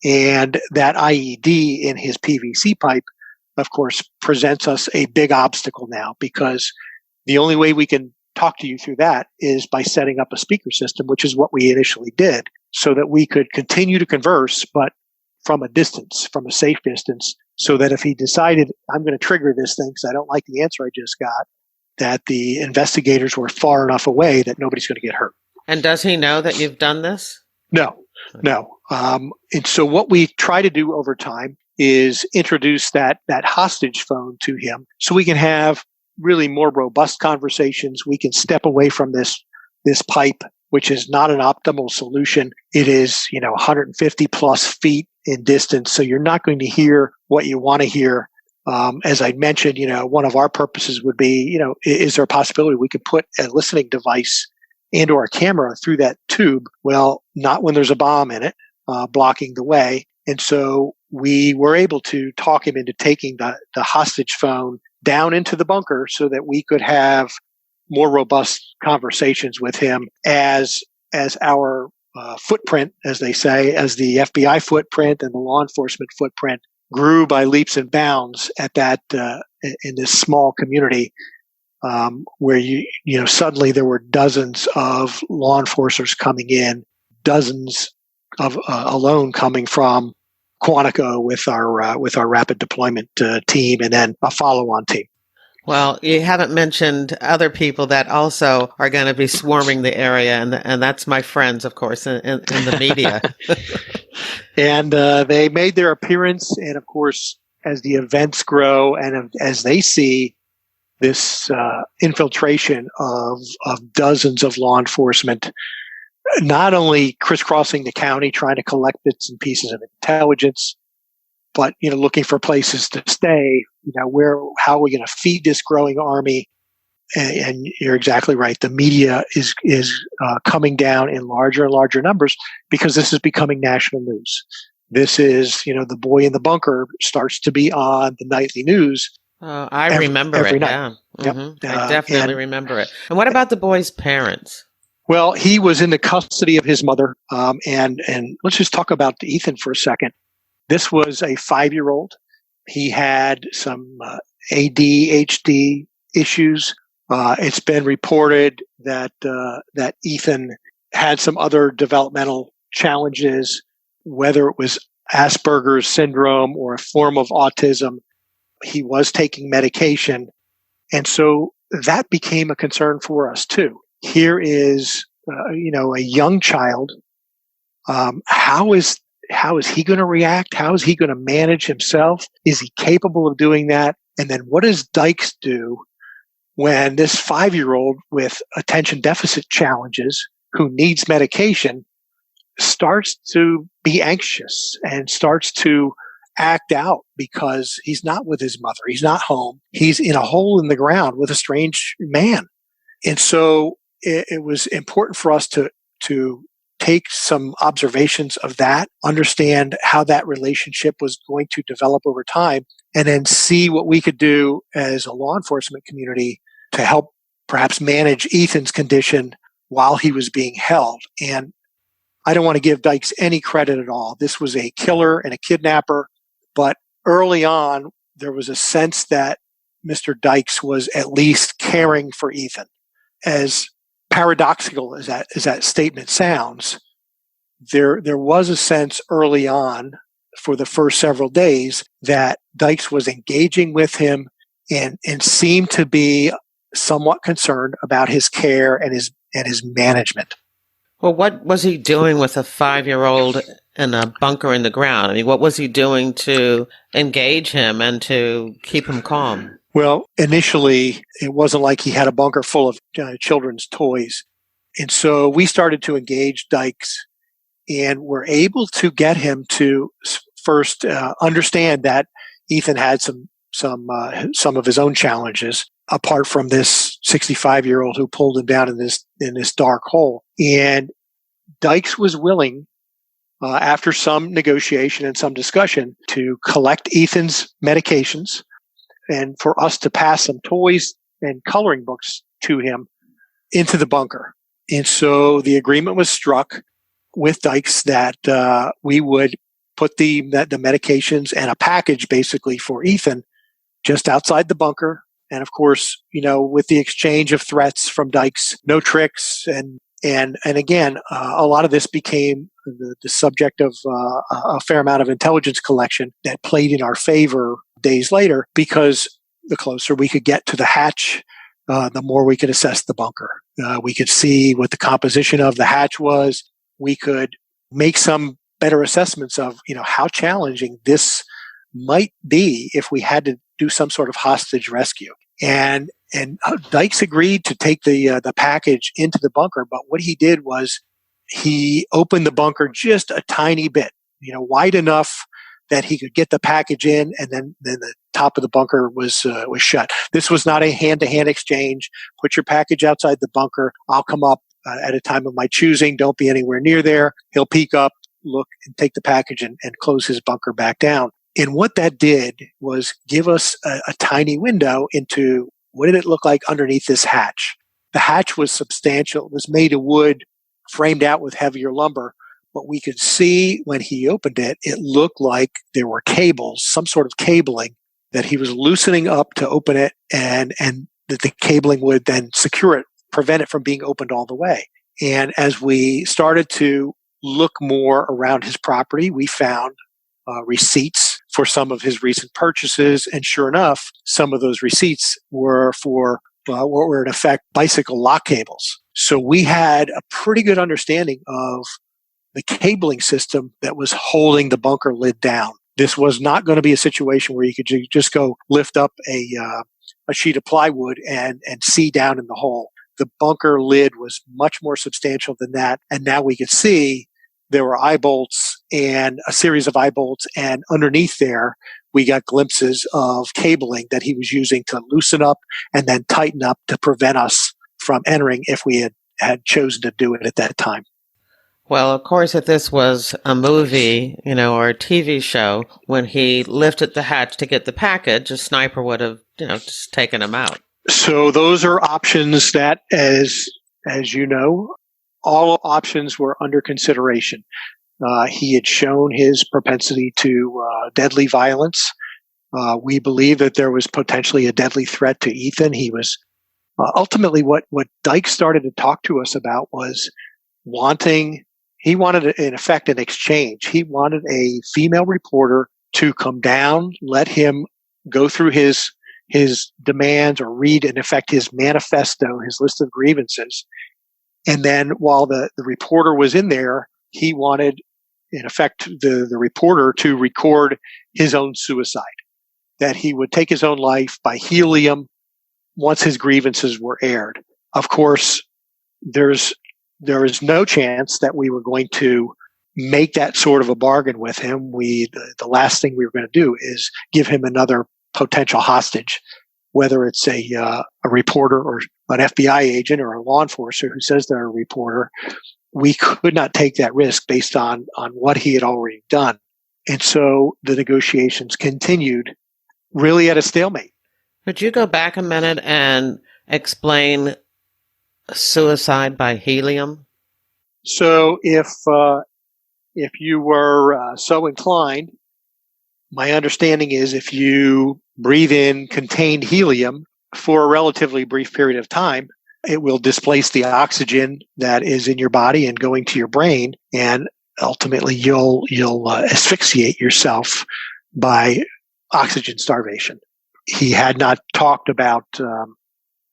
And that IED in his PVC pipe, of course, presents us a big obstacle now, because the only way we can talk to you through that is by setting up a speaker system, which is what we initially did, so that we could continue to converse, but from a distance, from a safe distance, so that if he decided, I'm going to trigger this thing because I don't like the answer I just got, that the investigators were far enough away that nobody's going to get hurt. And does he know that you've done this? No. And so what we try to do over time is introduce that hostage phone to him so we can have really more robust conversations. We can step away from this pipe, which is not an optimal solution. It is, 150 plus feet in distance. So you're not going to hear what you want to hear. As I mentioned, one of our purposes would be, is there a possibility we could put a listening device and or a camera through that tube? Well, not when there's a bomb in it, blocking the way. And so we were able to talk him into taking the hostage phone down into the bunker so that we could have more robust conversations with him as our footprint, as they say, as the FBI footprint and the law enforcement footprint grew by leaps and bounds at that in this small community. Where suddenly there were dozens of law enforcers coming in, dozens of alone coming from Quantico with our rapid deployment team, and then a follow-on team. Well, you haven't mentioned other people that also are going to be swarming the area, and that's my friends, of course, in the media. And they made their appearance, and of course, as the events grow and as they see this infiltration of dozens of law enforcement, not only crisscrossing the county trying to collect bits and pieces of intelligence, but looking for places to stay. How are we going to feed this growing army? And you're exactly right. The media is coming down in larger and larger numbers because this is becoming national news. This is the boy in the bunker starts to be on the nightly news. I remember it. Night. Yeah. Mm-hmm. I definitely remember it. And what about the boy's parents? Well, he was in the custody of his mother. And let's just talk about Ethan for a second. This was a 5-year-old. He had some ADHD issues. It's been reported that Ethan had some other developmental challenges, whether it was Asperger's syndrome or a form of autism. He was taking medication. And so that became a concern for us too. Here is, a young child. How is how is he going to react? How is he going to manage himself? Is he capable of doing that? And then what does Dykes do when this 5-year-old with attention deficit challenges who needs medication starts to be anxious and starts to act out because he's not with his mother. He's not home. He's in a hole in the ground with a strange man. And so it was important for us to take some observations of that, understand how that relationship was going to develop over time, and then see what we could do as a law enforcement community to help perhaps manage Ethan's condition while he was being held. And I don't want to give Dykes any credit at all. This was a killer and a kidnapper, but early on, there was a sense that Mr. Dykes was at least caring for Ethan. As paradoxical as that statement sounds, there was a sense early on for the first several days that Dykes was engaging with him and seemed to be somewhat concerned about his care and his management. Well, what was he doing with a 5-year-old in a bunker in the ground? I mean, what was he doing to engage him and to keep him calm? Well, initially, it wasn't like he had a bunker full of children's toys. And so we started to engage Dykes and were able to get him to first understand that Ethan had some of his own challenges apart from this 65-year-old who pulled him down in this dark hole. And Dykes was willing, after some negotiation and some discussion, to collect Ethan's medications and for us to pass some toys and coloring books to him into the bunker. And so the agreement was struck with Dykes that we would put the medications and a package basically for Ethan just outside the bunker. And of course, with the exchange of threats from Dykes, no tricks. And again, a lot of this became the subject of a fair amount of intelligence collection that played in our favor days later, because the closer we could get to the hatch, the more we could assess the bunker. We could see what the composition of the hatch was. We could make some better assessments of, how challenging this might be if we had to do some sort of hostage rescue. And Dykes agreed to take the package into the bunker, but what he did was he opened the bunker just a tiny bit, wide enough that he could get the package in, and then the top of the bunker was shut. This was not a hand-to-hand exchange. Put your package outside the bunker. I'll come up at a time of my choosing. Don't be anywhere near there. He'll peek up, look, and take the package and close his bunker back down. And what that did was give us a tiny window into what did it look like underneath this hatch. The hatch was substantial. It was made of wood, framed out with heavier lumber. But we could see when he opened it, it looked like there were cables, some sort of cabling that he was loosening up to open it, and that the cabling would then secure it, prevent it from being opened all the way. And as we started to look more around his property, we found receipts for some of his recent purchases. And sure enough, some of those receipts were for what were in effect bicycle lock cables. So we had a pretty good understanding of the cabling system that was holding the bunker lid down. This was not going to be a situation where you could just go lift up a sheet of plywood and see down in the hole. The bunker lid was much more substantial than that. And now we could see there were eye bolts and a series of eye bolts. And underneath there, we got glimpses of cabling that he was using to loosen up and then tighten up to prevent us from entering if we had chosen to do it at that time. Well, of course, if this was a movie, or a TV show, when he lifted the hatch to get the package, a sniper would have, just taken him out. So those are options that, as you know, all options were under consideration. He had shown his propensity to deadly violence. We believe that there was potentially a deadly threat to Ethan. He was ultimately what Dykes started to talk to us about was he wanted, in effect, an exchange. He wanted a female reporter to come down, let him go through his demands or read, in effect, his manifesto, his list of grievances. And then while the reporter was in there, he wanted in effect, the reporter to record his own suicide, that he would take his own life by helium once his grievances were aired. Of course, there is no chance that we were going to make that sort of a bargain with him. The last thing we were going to do is give him another potential hostage, whether it's a reporter or an FBI agent or a law enforcer who says they're a reporter. We could not take that risk based on what he had already done. And so the negotiations continued really at a stalemate. Could you go back a minute and explain suicide by helium? So if you were so inclined, my understanding is if you breathe in contained helium for a relatively brief period of time, it will displace the oxygen that is in your body and going to your brain, and ultimately you'll asphyxiate yourself by oxygen starvation. He had not talked about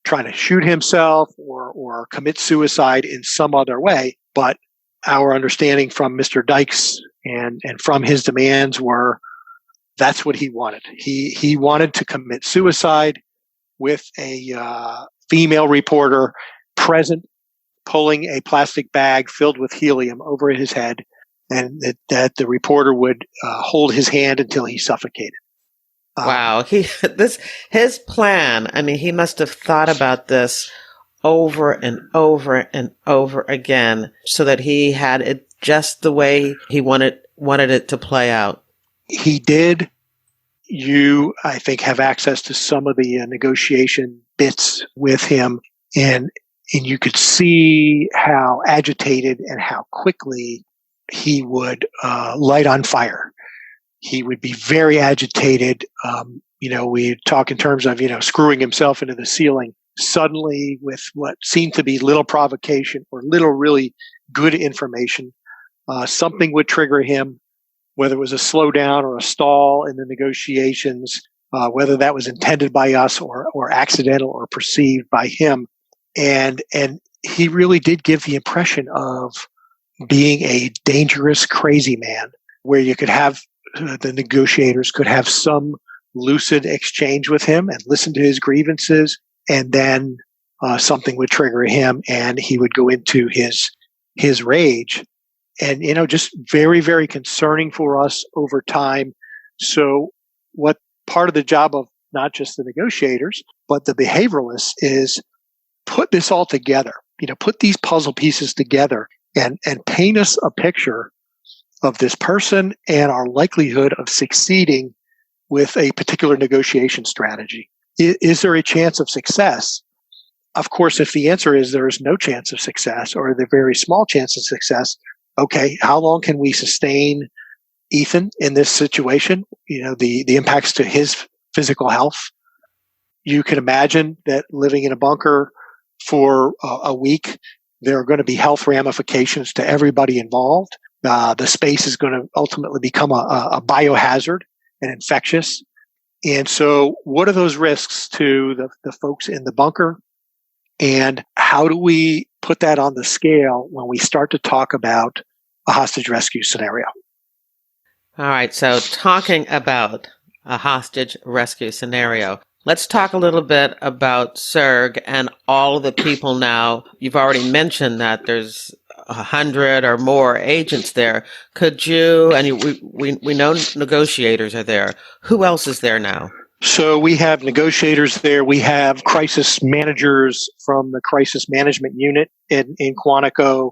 trying to shoot himself or commit suicide in some other way, but our understanding from Mr. Dykes and from his demands were that's what he wanted. He wanted to commit suicide with a female reporter present, pulling a plastic bag filled with helium over his head, and that the reporter would hold his hand until he suffocated. Wow. His plan, I mean, he must have thought about this over and over and over again so that he had it just the way he wanted it to play out. He did. You, I think, have access to some of the negotiation bits with him, and you could see how agitated and how quickly he would light on fire. He would be very agitated. We talk in terms of, screwing himself into the ceiling. Suddenly, with what seemed to be little provocation or little really good information, something would trigger him, whether it was a slowdown or a stall in the negotiations, whether that was intended by us or accidental or perceived by him. And he really did give the impression of being a dangerous, crazy man, where you could have the negotiators could have some lucid exchange with him and listen to his grievances, and then something would trigger him and he would go into his rage. And, just very, very concerning for us over time. So what part of the job of not just the negotiators, but the behavioralists is put this all together, put these puzzle pieces together and paint us a picture of this person and our likelihood of succeeding with a particular negotiation strategy. Is there a chance of success? Of course, if the answer is there is no chance of success or the very small chance of success, okay, how long can we sustain Ethan in this situation? The impacts to his physical health. You can imagine that living in a bunker for a week, there are going to be health ramifications to everybody involved. The space is going to ultimately become a biohazard and infectious. And so what are those risks to the folks in the bunker? And how do we put that on the scale when we start to talk about a hostage rescue scenario? All right. So talking about a hostage rescue scenario, let's talk a little bit about SERG and all of the people now. You've already mentioned that there's 100 or more agents there. Could you, and we know negotiators are there. Who else is there now? So we have negotiators there. We have crisis managers from the crisis management unit in Quantico,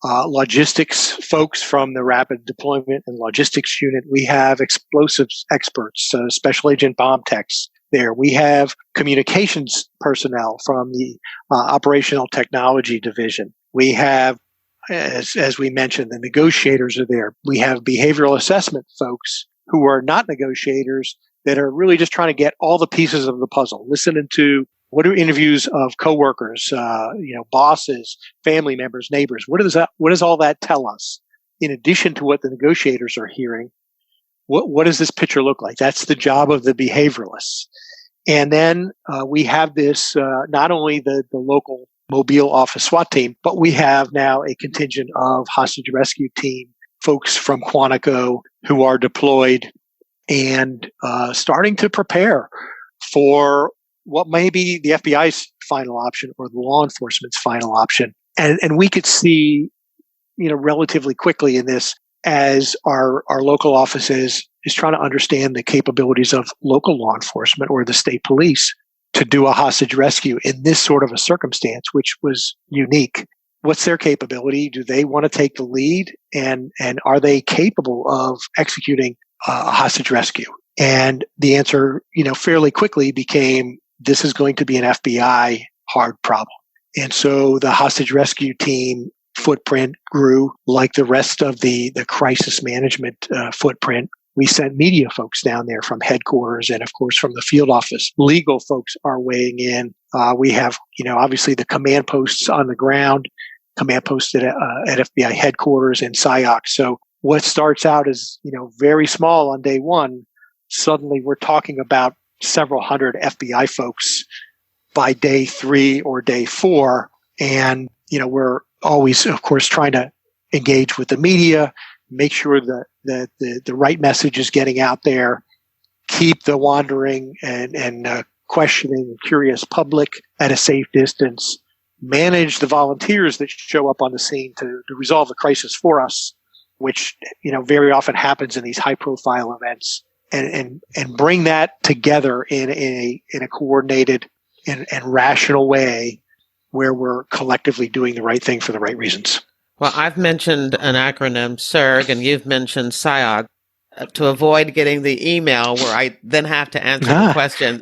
logistics folks from the rapid deployment and logistics unit. We have explosives experts, special agent bomb techs there. We have communications personnel from the operational technology division. We have, as we mentioned, the negotiators are there. We have behavioral assessment folks who are not negotiators that are really just trying to get all the pieces of the puzzle, listening to what are interviews of coworkers, bosses, family members, neighbors. What does all that tell us? In addition to what the negotiators are hearing, what does this picture look like? That's the job of the behavioralists. And then we have this, not only the local Mobile office SWAT team, but we have now a contingent of hostage rescue team folks from Quantico who are deployed and starting to prepare for what may be the FBI's final option or the law enforcement's final option. And we could see, relatively quickly in this as our local offices is trying to understand the capabilities of local law enforcement or the state police to do a hostage rescue in this sort of a circumstance, which was unique. What's their capability? Do they want to take the lead? And are they capable of executing a hostage rescue? And the answer, fairly quickly became, this is going to be an FBI hard problem. And so the hostage rescue team footprint grew like the rest of the crisis management footprint. We sent media folks down there from headquarters and, of course, from the field office. Legal folks are weighing in. We have, obviously the command posts on the ground, command posts at FBI headquarters and SIOC. So what starts out as, very small on day one, suddenly we're talking about several hundred FBI folks by day 3 or day 4. And, we're always, of course, trying to engage with the media, make sure that the right message is getting out there, keep the wandering and questioning and curious public at a safe distance, manage the volunteers that show up on the scene to resolve the crisis for us, which, very often happens in these high profile events, and bring that together in a coordinated and rational way where we're collectively doing the right thing for the right reasons. Well, I've mentioned an acronym, SIRG, and you've mentioned SIOG, to avoid getting the email where I then have to answer the question.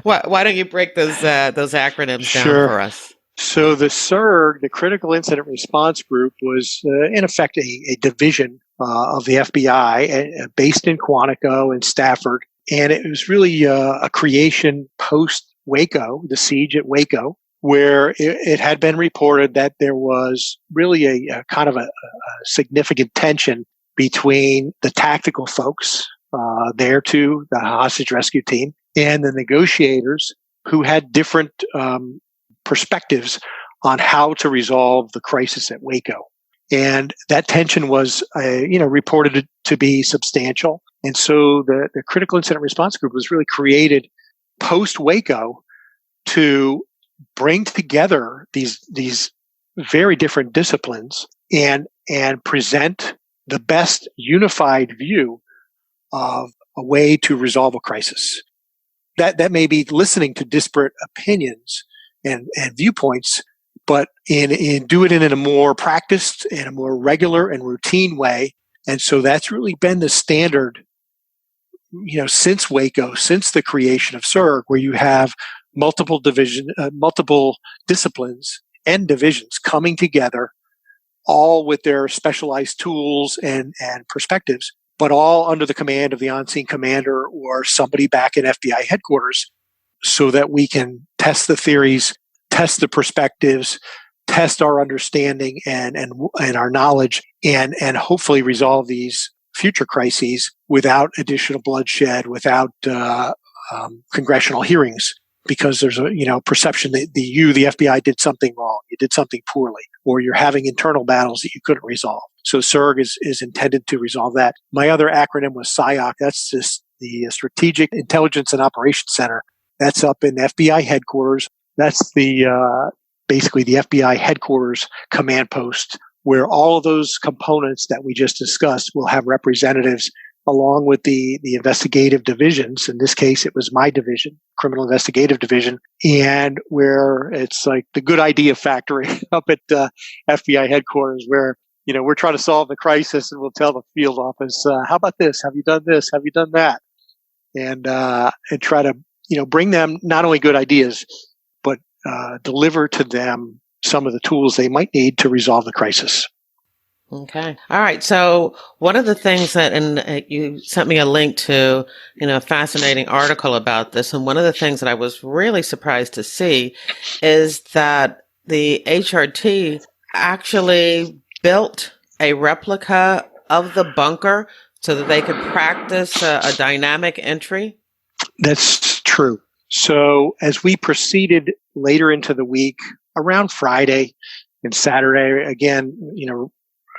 Why don't you break those acronyms down for us? So the SIRG, the Critical Incident Response Group, was in effect a division of the FBI based in Quantico and Stafford. And it was really a creation post-Waco, the siege at Waco, where it had been reported that there was really a kind of a significant tension between the tactical folks there to the hostage rescue team and the negotiators who had different perspectives on how to resolve the crisis at Waco. And that tension was, reported to be substantial. And so the Critical Incident Response Group was really created post-Waco to bring together these very different disciplines and present the best unified view of a way to resolve a crisis. That may be listening to disparate opinions and viewpoints, but in do it in a more practiced and a more regular and routine way. And so that's really been the standard, since Waco, since the creation of SIRG, where you have multiple disciplines and divisions coming together, all with their specialized tools and perspectives, but all under the command of the on-scene commander or somebody back at FBI headquarters, so that we can test the theories, test the perspectives, test our understanding and our knowledge, and hopefully resolve these future crises without additional bloodshed, without congressional hearings. Because there's a perception that the FBI did something wrong, you did something poorly, or you're having internal battles that you couldn't resolve. So SIRG is intended to resolve that. My other acronym was SIOC. That's just the Strategic Intelligence and Operations Center. That's up in FBI headquarters. That's the basically the FBI headquarters command post, where all of those components that we just discussed will have representatives, along with the investigative divisions. In this case, it was my division, Criminal Investigative Division, and where it's like the good idea factory up at FBI headquarters, where, we're trying to solve the crisis and we'll tell the field office, how about this? Have you done this? Have you done that? And try to, bring them not only good ideas, but deliver to them some of the tools they might need to resolve the crisis. Okay. All right. So one of the things and you sent me a link to, a fascinating article about this. And one of the things that I was really surprised to see is that the HRT actually built a replica of the bunker so that they could practice a dynamic entry. That's true. So as we proceeded later into the week, around Friday and Saturday, again,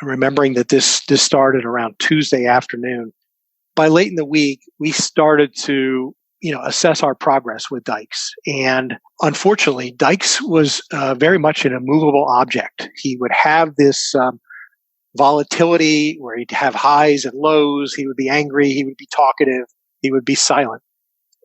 remembering that this started around Tuesday afternoon. By late in the week, we started to assess our progress with Dykes. And unfortunately, Dykes was very much an immovable object. He would have this volatility where he'd have highs and lows. He would be angry. He would be talkative. He would be silent.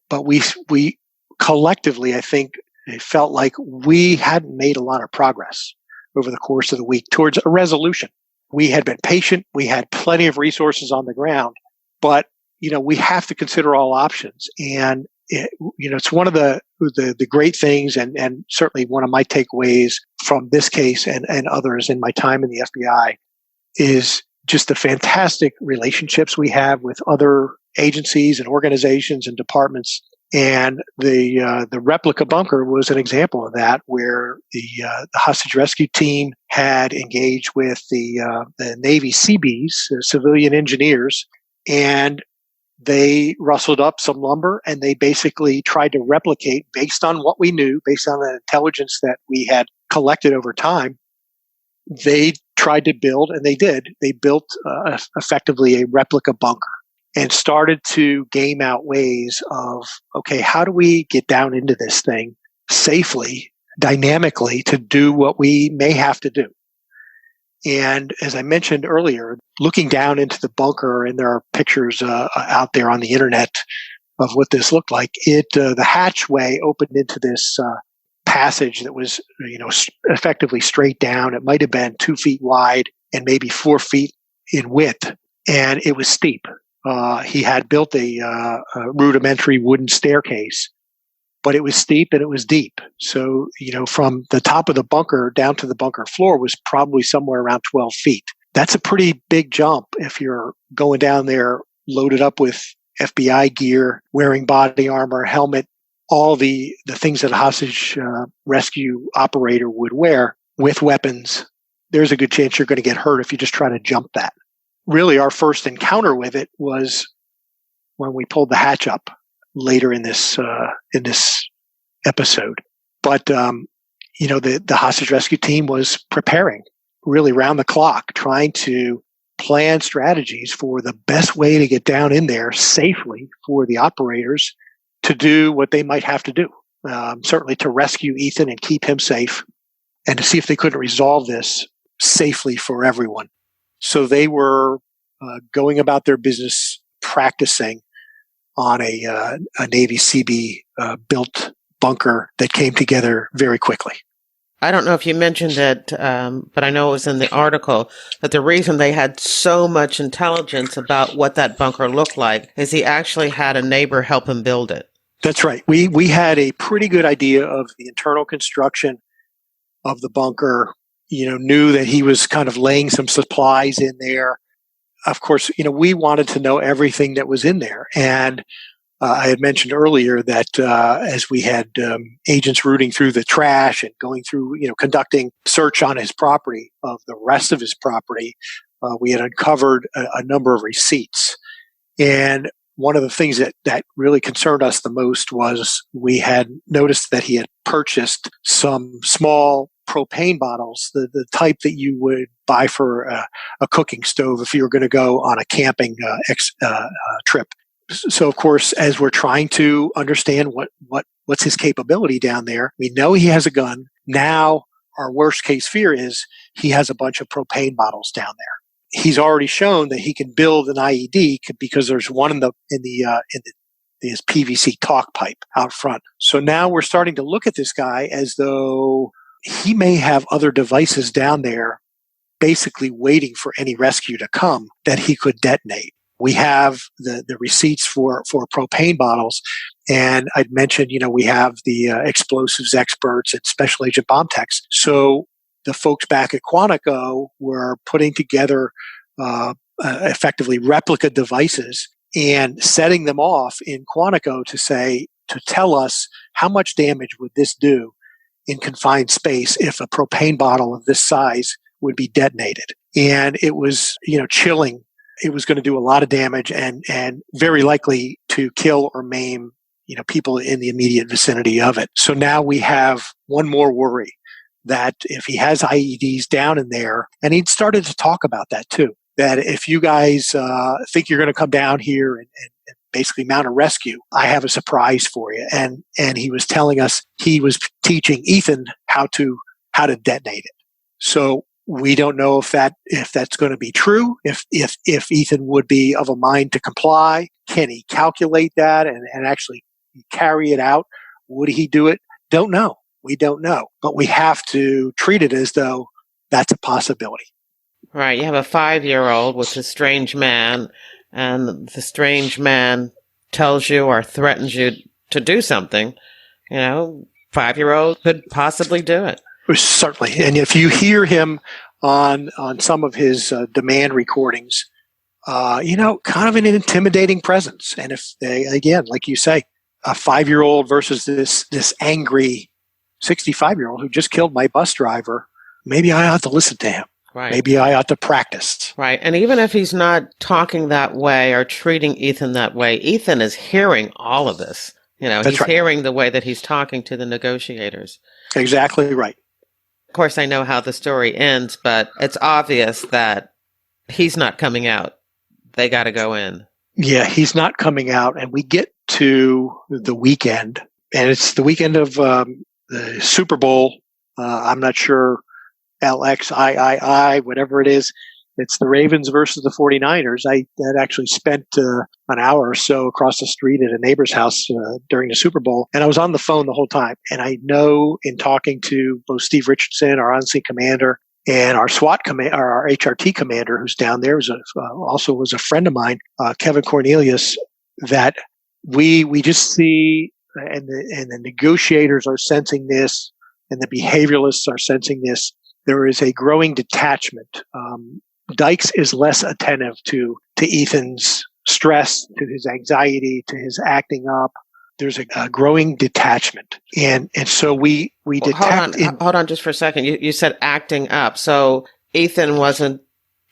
But we collectively, I think, it felt like we hadn't made a lot of progress over the course of the week towards a resolution. We had been patient. We had plenty of resources on the ground, but we have to consider all options. And it's one of the great things, and certainly one of my takeaways from this case and others in my time in the FBI is just the fantastic relationships we have with other agencies and organizations and departments. And the replica bunker was an example of that, where the hostage rescue team had engaged with the Navy Seabees, civilian engineers, and they rustled up some lumber, and they basically tried to replicate, based on what we knew, based on the intelligence that we had collected over time. They tried to build, and they did. They built effectively a replica bunker and started to game out ways of, okay, how do we get down into this thing safely, dynamically, to do what we may have to do? And as I mentioned earlier, looking down into the bunker, and there are pictures out there on the internet of what this looked like. The hatchway opened into this passage that was, effectively straight down. It might have been 2 feet wide and maybe 4 feet in width, and it was steep. He had built a rudimentary wooden staircase, but it was steep and it was deep. So, from the top of the bunker down to the bunker floor was probably somewhere around 12 feet. That's a pretty big jump if you're going down there loaded up with FBI gear, wearing body armor, helmet, all the things that a hostage rescue operator would wear with weapons. There's a good chance you're going to get hurt if you just try to jump that. Really, our first encounter with it was when we pulled the hatch up later in this episode. But the hostage rescue team was preparing really round the clock, trying to plan strategies for the best way to get down in there safely for the operators to do what they might have to do. Certainly to rescue Ethan and keep him safe, and to see if they couldn't resolve this safely for everyone. So they were going about their business, practicing on a Navy Seabee built bunker that came together very quickly. I don't know if you mentioned it, but I know it was in the article that the reason they had so much intelligence about what that bunker looked like is he actually had a neighbor help him build it. That's right. We had a pretty good idea of the internal construction of the bunker, knew that he was kind of laying some supplies in there. Of course, we wanted to know everything that was in there. And I had mentioned earlier that as we had agents rooting through the trash and going through, conducting search on his property of the rest of his property, we had uncovered a number of receipts. And one of the things that really concerned us the most was we had noticed that he had purchased some small propane bottles, the type that you would buy for a cooking stove if you were going to go on a camping trip. So, of course, as we're trying to understand what's his capability down there, we know he has a gun. Now, our worst case fear is he has a bunch of propane bottles down there. He's already shown that he can build an IED because there's one in his PVC talk pipe out front. So now we're starting to look at this guy as though he may have other devices down there, basically waiting for any rescue to come that he could detonate. We have the receipts for propane bottles. And I'd mentioned, we have the explosives experts and special agent bomb techs. So the folks back at Quantico were putting together effectively replica devices and setting them off in Quantico to tell us how much damage would this do in confined space if a propane bottle of this size would be detonated. And it was, chilling. It was going to do a lot of damage and very likely to kill or maim, people in the immediate vicinity of it. So now we have one more worry. that if he has IEDs down in there, and he'd started to talk about that too, that if you guys think you're going to come down here and basically mount a rescue, I have a surprise for you. And he was telling us he was teaching Ethan how to detonate it. So we don't know if that's going to be true, if Ethan would be of a mind to comply. Can he calculate that and actually carry it out? Would he do it? Don't know. We don't know. But we have to treat it as though that's a possibility. Right. You have a 5-year-old with a strange man, and the strange man tells you or threatens you to do something. 5-year-old could possibly do it. Certainly. And if you hear him on some of his demand recordings, kind of an intimidating presence. And if again, like you say, a 5-year-old versus this angry 65-year-old who just killed my bus driver, maybe I ought to listen to him. Right. Maybe I ought to practice. Right. And even if he's not talking that way or treating Ethan that way, Ethan is hearing all of this. He's hearing the way that he's talking to the negotiators. Exactly right. Of course, I know how the story ends, but it's obvious that he's not coming out. They got to go in. Yeah, he's not coming out. And we get to the weekend, and it's the weekend of the Super Bowl. I'm not sure, LXIII, whatever it is. It's the Ravens versus the 49ers. I had actually spent an hour or so across the street at a neighbor's house during the Super Bowl, and I was on the phone the whole time. And I know in talking to both Steve Richardson, our on-scene commander, and our SWAT our HRT commander, who's down there, also was a friend of mine, Kevin Cornelius, that we just see, and the negotiators are sensing this, and the behavioralists are sensing this. There is a growing detachment. Dykes is less attentive to Ethan's stress, to his anxiety, to his acting up. There's a growing detachment. And so we detect. Hold on just for a second. You said acting up. So Ethan wasn't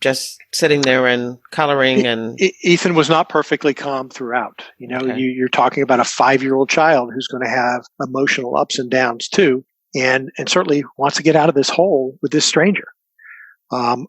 just sitting there and coloring and. Ethan was not perfectly calm throughout. Okay. You're talking about a 5-year-old child who's going to have emotional ups and downs too. And certainly wants to get out of this hole with this stranger.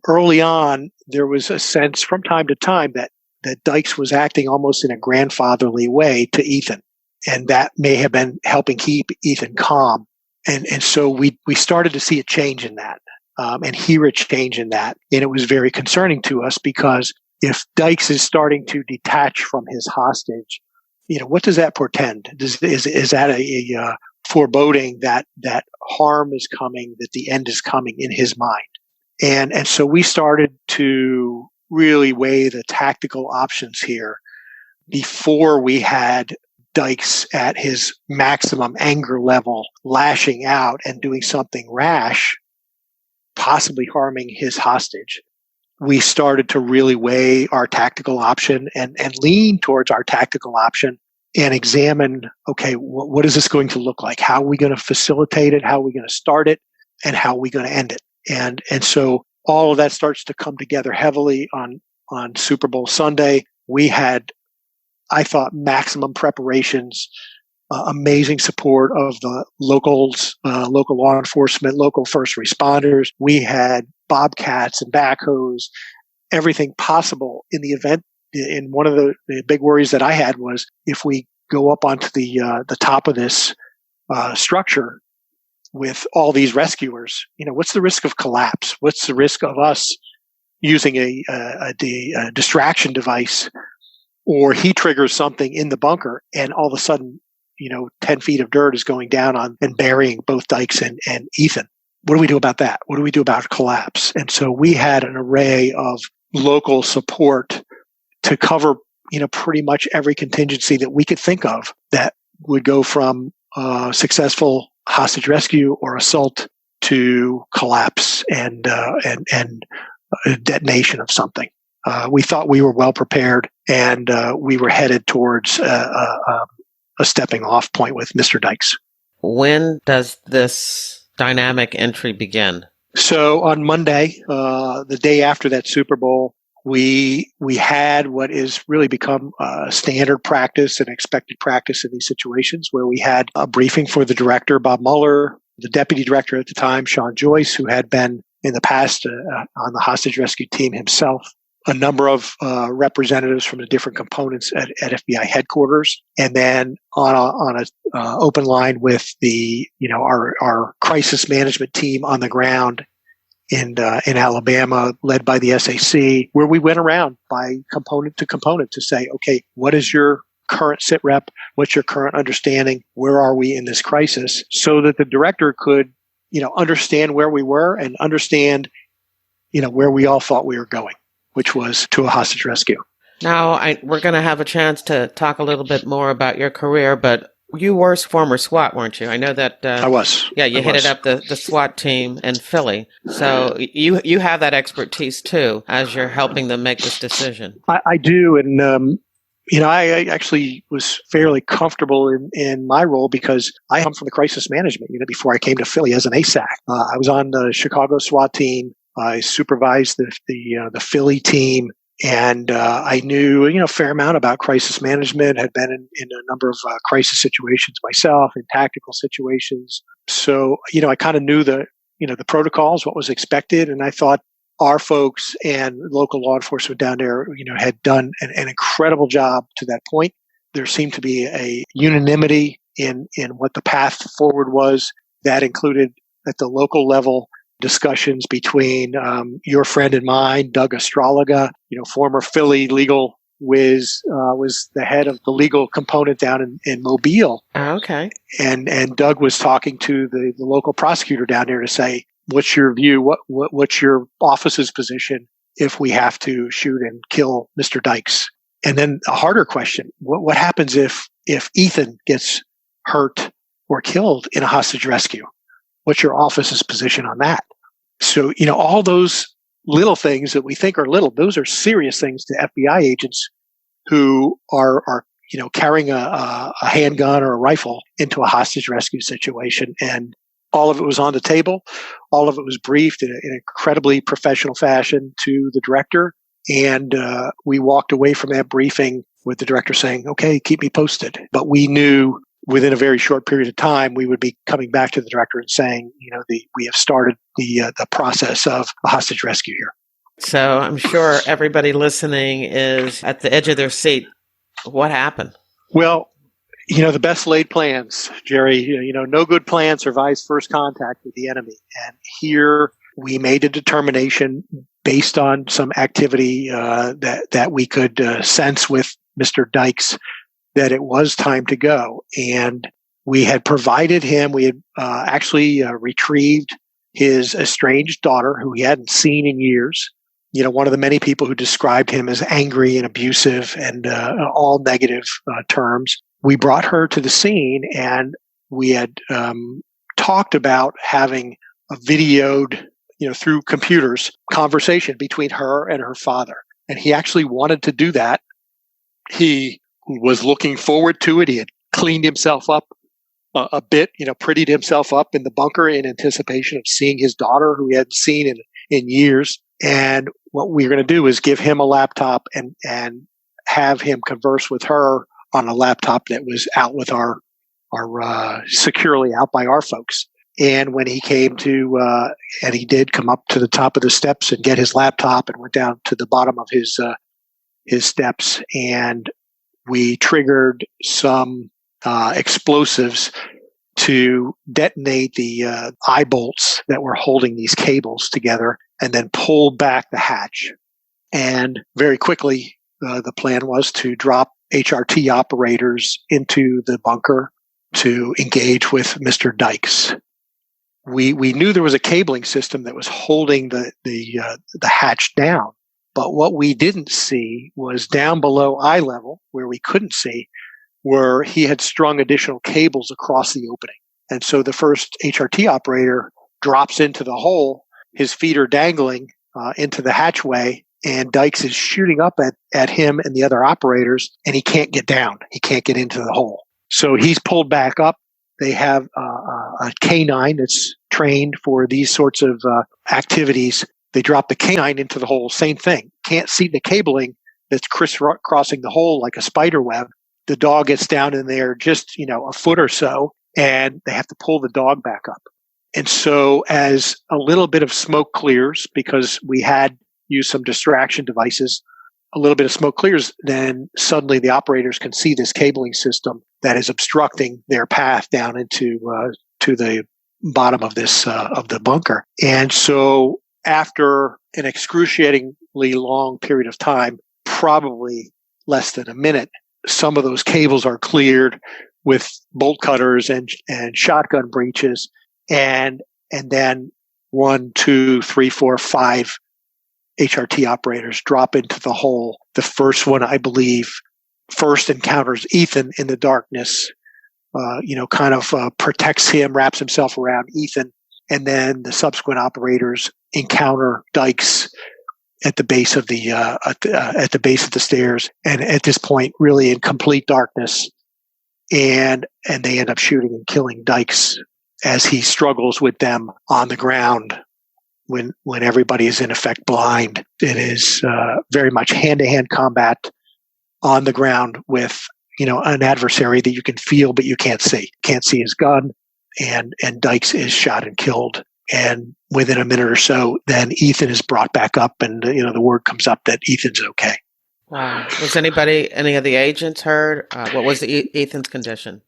Early on, there was a sense from time to time that Dykes was acting almost in a grandfatherly way to Ethan. And that may have been helping keep Ethan calm. And so we started to see a change in that, and hear a change in that. And it was very concerning to us because if Dykes is starting to detach from his hostage, what does that portend? Is that a foreboding that harm is coming, that the end is coming in his mind? And so we started to really weigh the tactical options here before we had Dykes at his maximum anger level, lashing out and doing something rash, possibly harming his hostage. We started to really weigh our tactical option and lean towards our tactical option and examine, okay, what is this going to look like? How are we going to facilitate it? How are we going to start it? And how are we going to end it? And so all of that starts to come together heavily on Super Bowl Sunday. We had, I thought, maximum preparations, amazing support of the locals, local law enforcement, local first responders. We had bobcats and backhoes, everything possible in the event. And one of the big worries that I had was if we go up onto the top of this structure with all these rescuers, what's the risk of collapse? What's the risk of us using a distraction device, or he triggers something in the bunker and all of a sudden, 10 feet of dirt is going down on and burying both Dykes and Ethan? What do we do about that? What do we do about collapse? And so we had an array of local support to cover, pretty much every contingency that we could think of that would go from successful hostage rescue or assault to collapse and detonation of something. We thought we were well prepared, and we were headed towards a stepping off point with Mr. Dykes. When does this dynamic entry begin? So on Monday, the day after that Super Bowl, we had what is really become standard practice and expected practice in these situations, where we had a briefing for the director, Bob Mueller, The deputy director at the time, Sean Joyce, who had been in the past on the hostage rescue team himself, a number of representatives from the different components at FBI headquarters, and then on a open line with the our crisis management team on the ground in Alabama, led by the SAC, where we went around by component to component to say, okay, what is your current sit rep? What's your current understanding? Where are we in this crisis? So that the director could, understand where we were and understand, where we all thought we were going, which was to a hostage rescue. Now, we're going to have a chance to talk a little bit more about your career, but you were former SWAT, weren't you? I know that. I was. Yeah, you headed up the SWAT team in Philly. So you have that expertise too, as you're helping them make this decision. I do. And, I actually was fairly comfortable in my role because I come from the crisis management unit before I came to Philly as an ASAC. I was on the Chicago SWAT team. I supervised the Philly team. And I knew, a fair amount about crisis management, had been in a number of crisis situations myself, in tactical situations. So, I kind of knew the protocols, what was expected. And I thought our folks and local law enforcement down there, had done an incredible job to that point. There seemed to be a unanimity in what the path forward was. That included at the local level discussions between your friend and mine, Doug Astrologa, former Philly legal whiz, was the head of the legal component down in Mobile. Okay. And Doug was talking to the local prosecutor down there to say, what's your view? What's your office's position if we have to shoot and kill Mr. Dykes? And then a harder question, what happens if Ethan gets hurt or killed in a hostage rescue? What's your office's position on that? So, all those little things that we think are little, those are serious things to FBI agents who are carrying a handgun or a rifle into a hostage rescue situation. And all of it was on the table. All of it was briefed in an incredibly professional fashion to the director. And we walked away from that briefing with the director saying, okay, keep me posted. But we knew within a very short period of time, we would be coming back to the director and saying, we have started the process of a hostage rescue here. So I'm sure everybody listening is at the edge of their seat. What happened? Well, the best laid plans, Jerry, no good plan survives first contact with the enemy. And here we made a determination based on some activity that we could sense with Mr. Dykes that it was time to go. And we had provided him, we had actually retrieved his estranged daughter, who he hadn't seen in years. One of the many people who described him as angry and abusive and all negative terms. We brought her to the scene, and we had talked about having a videoed, through computers, conversation between her and her father. And he actually wanted to do that. He was looking forward to it. He had cleaned himself up a bit, prettied himself up in the bunker in anticipation of seeing his daughter, who he hadn't seen in years. And what we were going to do is give him a laptop and have him converse with her on a laptop that was out with our securely out by our folks. And when he came to, and he did come up to the top of the steps and get his laptop and went down to the bottom of his steps, and we triggered some explosives to detonate the eye bolts that were holding these cables together, and then pulled back the hatch. And very quickly, the plan was to drop HRT operators into the bunker to engage with Mr. Dykes. We knew there was a cabling system that was holding the hatch down, but what we didn't see was down below eye level, where we couldn't see, where he had strung additional cables across the opening. And so the first HRT operator drops into the hole, his feet are dangling into the hatchway, and Dykes is shooting up at him and the other operators, and he can't get down. He can't get into the hole. So he's pulled back up. They have a canine that's trained for these sorts of activities. They drop the canine into the hole. Same thing. Can't see the cabling that's crisscrossing the hole like a spider web. The dog gets down in there just, a foot or so, and they have to pull the dog back up. And so as a little bit of smoke clears, because we had used some distraction devices, a little bit of smoke clears, then suddenly the operators can see this cabling system that is obstructing their path down into to the bottom of this of the bunker. And so after an excruciatingly long period of time, probably less than a minute, some of those cables are cleared with bolt cutters and shotgun breaches, and then 1, 2, 3, 4, 5 HRT operators drop into the hole. The first one, I believe, first encounters Ethan in the darkness, protects him, wraps himself around Ethan, and then the subsequent operators encounter Dykes at the base of the at the base of the stairs, and at this point, really in complete darkness, and they end up shooting and killing Dykes as he struggles with them on the ground. When everybody is in effect blind, it is very much hand-to-hand combat on the ground with an adversary that you can feel but you can't see. Can't see his gun, and Dykes is shot and killed. And within a minute or so, then Ethan is brought back up, and the word comes up that Ethan's okay. Wow. Was any of the agents hurt? What was Ethan's condition?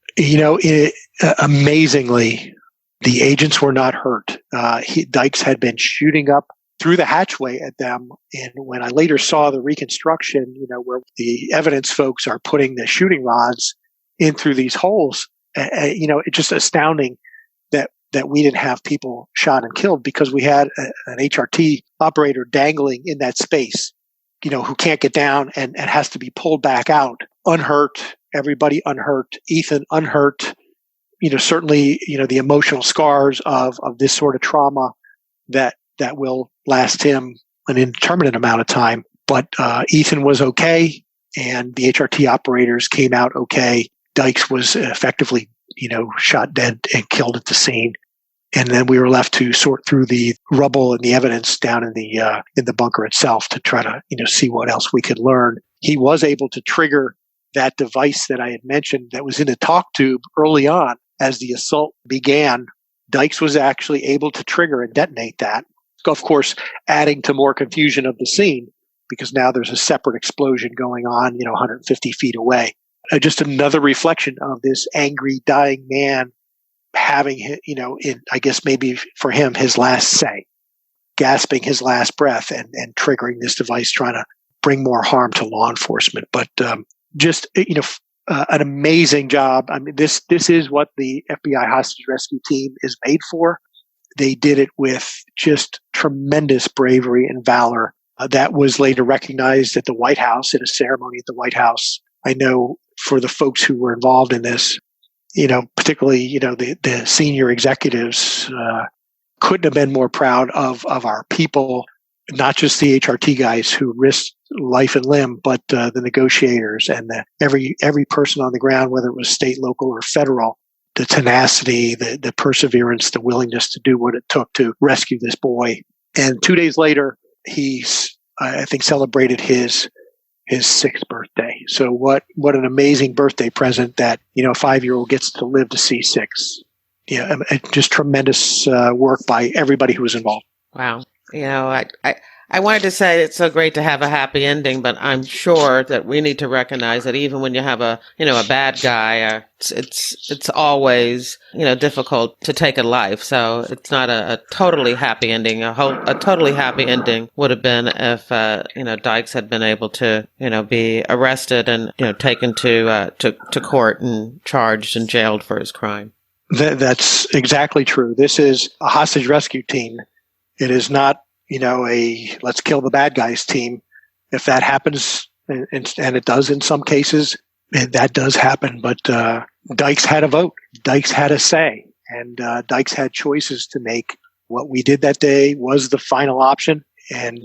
Amazingly, the agents were not hurt. Dykes had been shooting up through the hatchway at them. And when I later saw the reconstruction, where the evidence folks are putting the shooting rods in through these holes, it's just astounding that we didn't have people shot and killed, because we had an HRT operator dangling in that space, who can't get down and has to be pulled back out, unhurt, everybody unhurt, Ethan unhurt. Certainly, the emotional scars of this sort of trauma that will last him an indeterminate amount of time. But Ethan was okay, and the HRT operators came out okay. Dykes was effectively, shot dead and killed at the scene. And then we were left to sort through the rubble and the evidence down in the bunker itself to try to, see what else we could learn. He was able to trigger that device that I had mentioned that was in the talk tube early on. As the assault began, Dykes was actually able to trigger and detonate that. Of course, adding to more confusion of the scene, because now there's a separate explosion going on, 150 feet away. Just another reflection of this angry, dying man having, I guess maybe for him, his last say, gasping his last breath and triggering this device, trying to bring more harm to law enforcement. But an amazing job. I mean, this is what the FBI hostage rescue team is made for. They did it with just tremendous bravery and valor. That was later recognized at the White House, in a ceremony at the White House. I know for the folks who were involved in this, particularly, the senior executives couldn't have been more proud of our people, not just the HRT guys who risked life and limb, but the negotiators and every person on the ground, whether it was state, local, or federal, the tenacity, the perseverance, the willingness to do what it took to rescue this boy. And 2 days later, he's, I think, celebrated his 6th birthday. So what an amazing birthday present that, a 5-year-old gets to live to see 6. Yeah, just tremendous work by everybody who was involved. Wow. I wanted to say it's so great to have a happy ending, but I'm sure that we need to recognize that even when you have a bad guy, it's always, difficult to take a life. So it's not a totally happy ending. A totally happy ending would have been if, Dykes had been able to, be arrested and, taken to court and charged and jailed for his crime. That's exactly true. This is a hostage rescue team. It is not, a let's kill the bad guys team. If that happens, and it does in some cases, that does happen. But Dykes had a vote. Dykes had a say. And Dykes had choices to make. What we did that day was the final option. And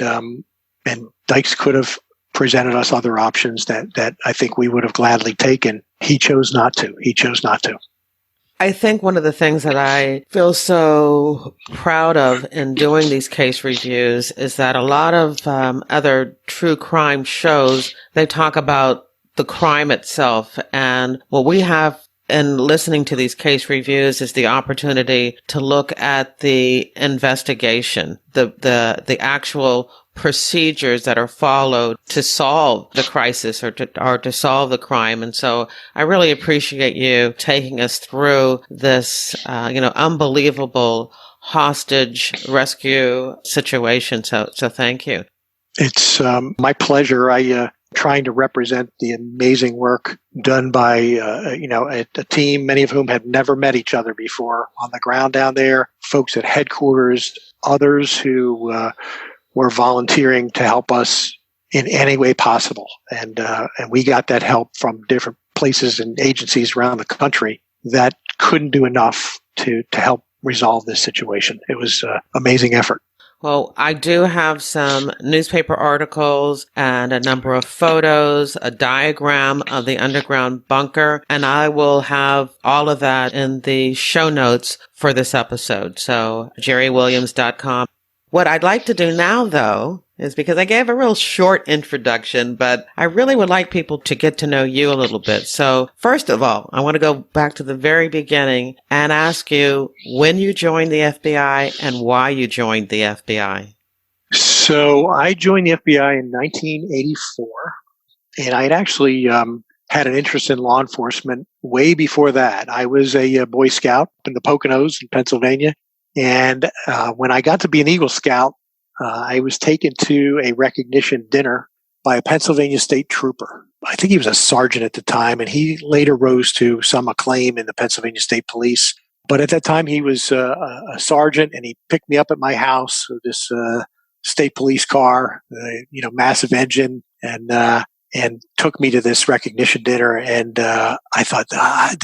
Dykes could have presented us other options that I think we would have gladly taken. He chose not to. I think one of the things that I feel so proud of in doing these case reviews is that a lot of other true crime shows, they talk about the crime itself. And what we have in listening to these case reviews is the opportunity to look at the investigation, the actual procedures that are followed to solve the crisis or to solve the crime. And so I really appreciate you taking us through this, unbelievable hostage rescue situation. So thank you. It's my pleasure. I trying to represent the amazing work done by a team, many of whom had never met each other before on the ground down there, folks at headquarters, others who were volunteering to help us in any way possible. And we got that help from different places and agencies around the country that couldn't do enough to help resolve this situation. It was an amazing effort. Well, I do have some newspaper articles and a number of photos, a diagram of the underground bunker, and I will have all of that in the show notes for this episode. So jerrywilliams.com. What I'd like to do now, though, is because I gave a real short introduction, but I really would like people to get to know you a little bit. So first of all, I want to go back to the very beginning and ask you when you joined the FBI and why you joined the FBI. So I joined the FBI in 1984, and I had actually had an interest in law enforcement way before that. I was a Boy Scout in the Poconos in Pennsylvania. And when I got to be an Eagle Scout, I was taken to a recognition dinner by a Pennsylvania state trooper. I think he was a sergeant at the time, and he later rose to some acclaim in the Pennsylvania State Police. But at that time, he was a sergeant, and he picked me up at my house with this state police car, massive engine, and took me to this recognition dinner. And I thought, I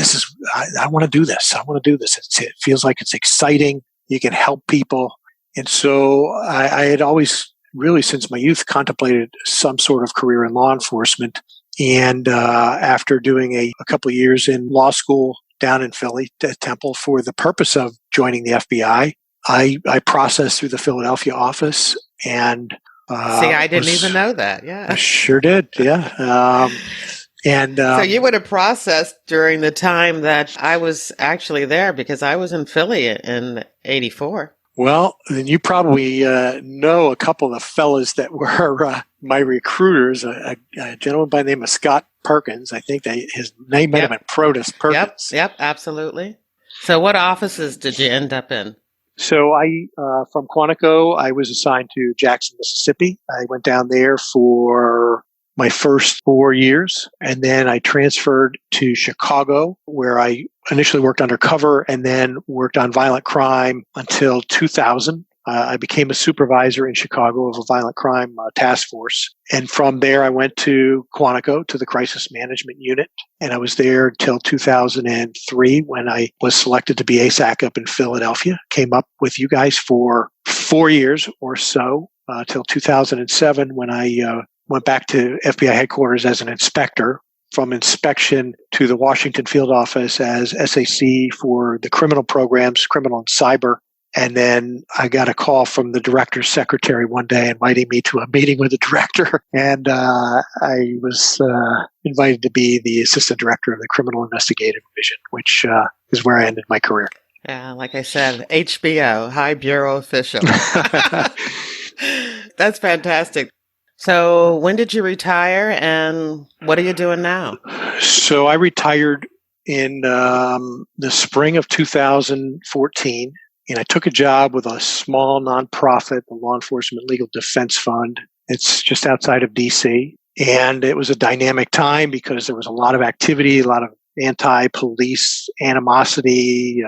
want to do this. I want to do this. It feels like it's exciting. You can help people. And so I had always really since my youth contemplated some sort of career in law enforcement. And after doing a couple of years in law school down in Philly at Temple for the purpose of joining the FBI, I processed through the Philadelphia office and see, I didn't even know that. Yeah. I sure did. Yeah. So you would have processed during the time that I was actually there because I was in Philly in 84. Well, then you probably know a couple of fellas that were my recruiters, a gentleman by the name of Scott Perkins. I think his name might have been Protus Perkins. Yep, absolutely. So what offices did you end up in? So from Quantico, I was assigned to Jackson, Mississippi. I went down there for my first 4 years, and then I transferred to Chicago, where I initially worked undercover and then worked on violent crime until 2000. I became a supervisor in Chicago of a violent crime task force. And from there, I went to Quantico, to the crisis management unit. And I was there until 2003 when I was selected to be ASAC up in Philadelphia. Came up with you guys for 4 years or so, till 2007 when I went back to FBI headquarters as an inspector. From inspection to the Washington field office as SAC for the criminal programs, criminal and cyber. And then I got a call from the director's secretary one day inviting me to a meeting with the director. And I was invited to be the assistant director of the criminal investigative division, which is where I ended my career. Yeah, like I said, HBO, High Bureau Official. That's fantastic. So when did you retire and what are you doing now? So I retired in the spring of 2014, and I took a job with a small nonprofit, the Law Enforcement Legal Defense Fund. It's just outside of D.C., and it was a dynamic time because there was a lot of activity, a lot of anti-police animosity,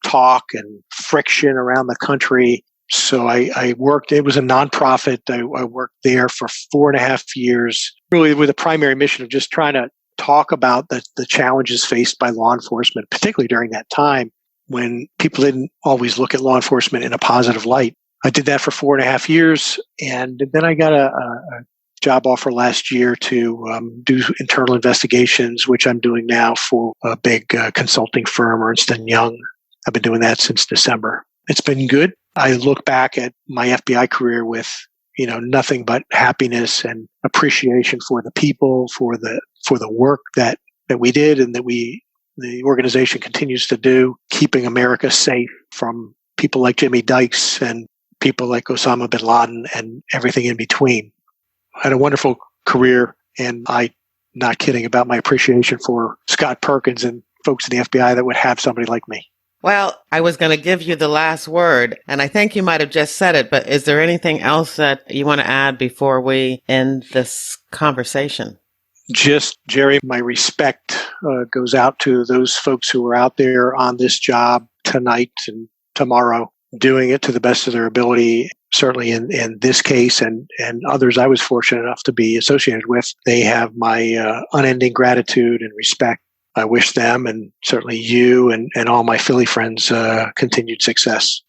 talk and friction around the country. So I worked, it was a nonprofit. I worked there for 4.5 years, really with a primary mission of just trying to talk about the challenges faced by law enforcement, particularly during that time when people didn't always look at law enforcement in a positive light. I did that for 4.5 years. And then I got a job offer last year to do internal investigations, which I'm doing now for a big consulting firm, Ernst & Young. I've been doing that since December. It's been good. I look back at my FBI career with, nothing but happiness and appreciation for the people, for the work that we did and that we the organization continues to do, keeping America safe from people like Jimmy Dykes and people like Osama bin Laden and everything in between. I had a wonderful career, and I'm not kidding about my appreciation for Scott Perkins and folks in the FBI that would have somebody like me. Well, I was going to give you the last word, and I think you might have just said it, but is there anything else that you want to add before we end this conversation? Just, Jerry, my respect goes out to those folks who are out there on this job tonight and tomorrow, doing it to the best of their ability. Certainly in this case and others I was fortunate enough to be associated with, they have my unending gratitude and respect. I wish them and certainly you and all my Philly friends continued success.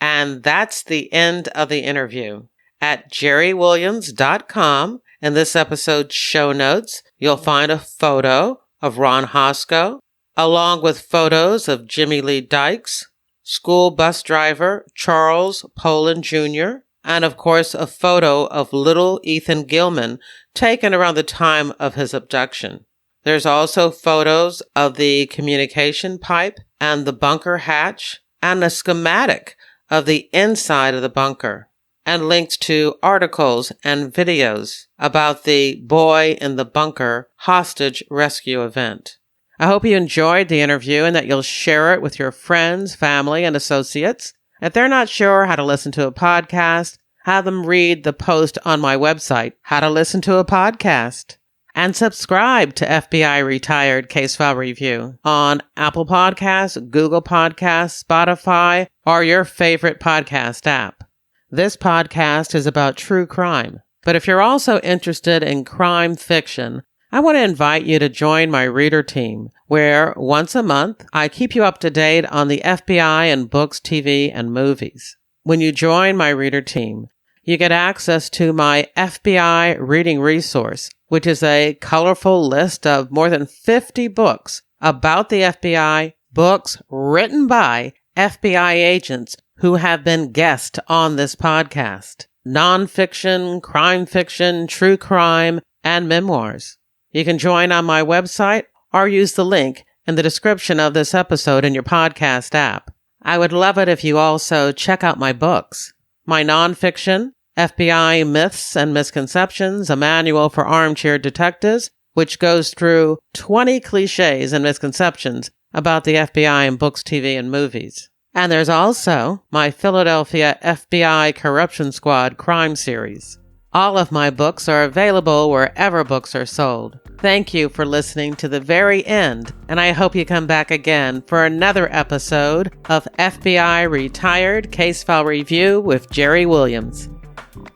And that's the end of the interview. At jerrywilliams.com, in this episode's show notes, you'll find a photo of Ron Hosko, along with photos of Jimmy Lee Dykes, school bus driver Charles Poland Jr., and of course a photo of little Ethan Gilman taken around the time of his abduction. There's also photos of the communication pipe and the bunker hatch and a schematic of the inside of the bunker, and links to articles and videos about the boy in the bunker hostage rescue event. I hope you enjoyed the interview and that you'll share it with your friends, family, and associates. If they're not sure how to listen to a podcast, have them read the post on my website, How to Listen to a Podcast. And subscribe to FBI Retired Case File Review on Apple Podcasts, Google Podcasts, Spotify, or your favorite podcast app. This podcast is about true crime, but if you're also interested in crime fiction, I want to invite you to join my reader team, where once a month, I keep you up to date on the FBI in books, TV, and movies. When you join my reader team, you get access to my FBI reading resource, which is a colorful list of more than 50 books about the FBI, books written by FBI agents who have been guests on this podcast. Nonfiction, crime fiction, true crime, and memoirs. You can join on my website or use the link in the description of this episode in your podcast app. I would love it if you also check out my books. My nonfiction, FBI Myths and Misconceptions, a manual for armchair detectives, which goes through 20 cliches and misconceptions about the FBI in books, TV, and movies. And there's also my Philadelphia FBI Corruption Squad crime series. All of my books are available wherever books are sold. Thank you for listening to the very end, and I hope you come back again for another episode of FBI Retired Case File Review with Jerry Williams.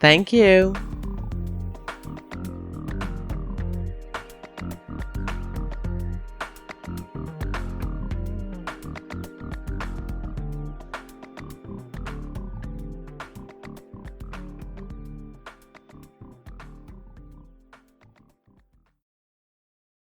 Thank you.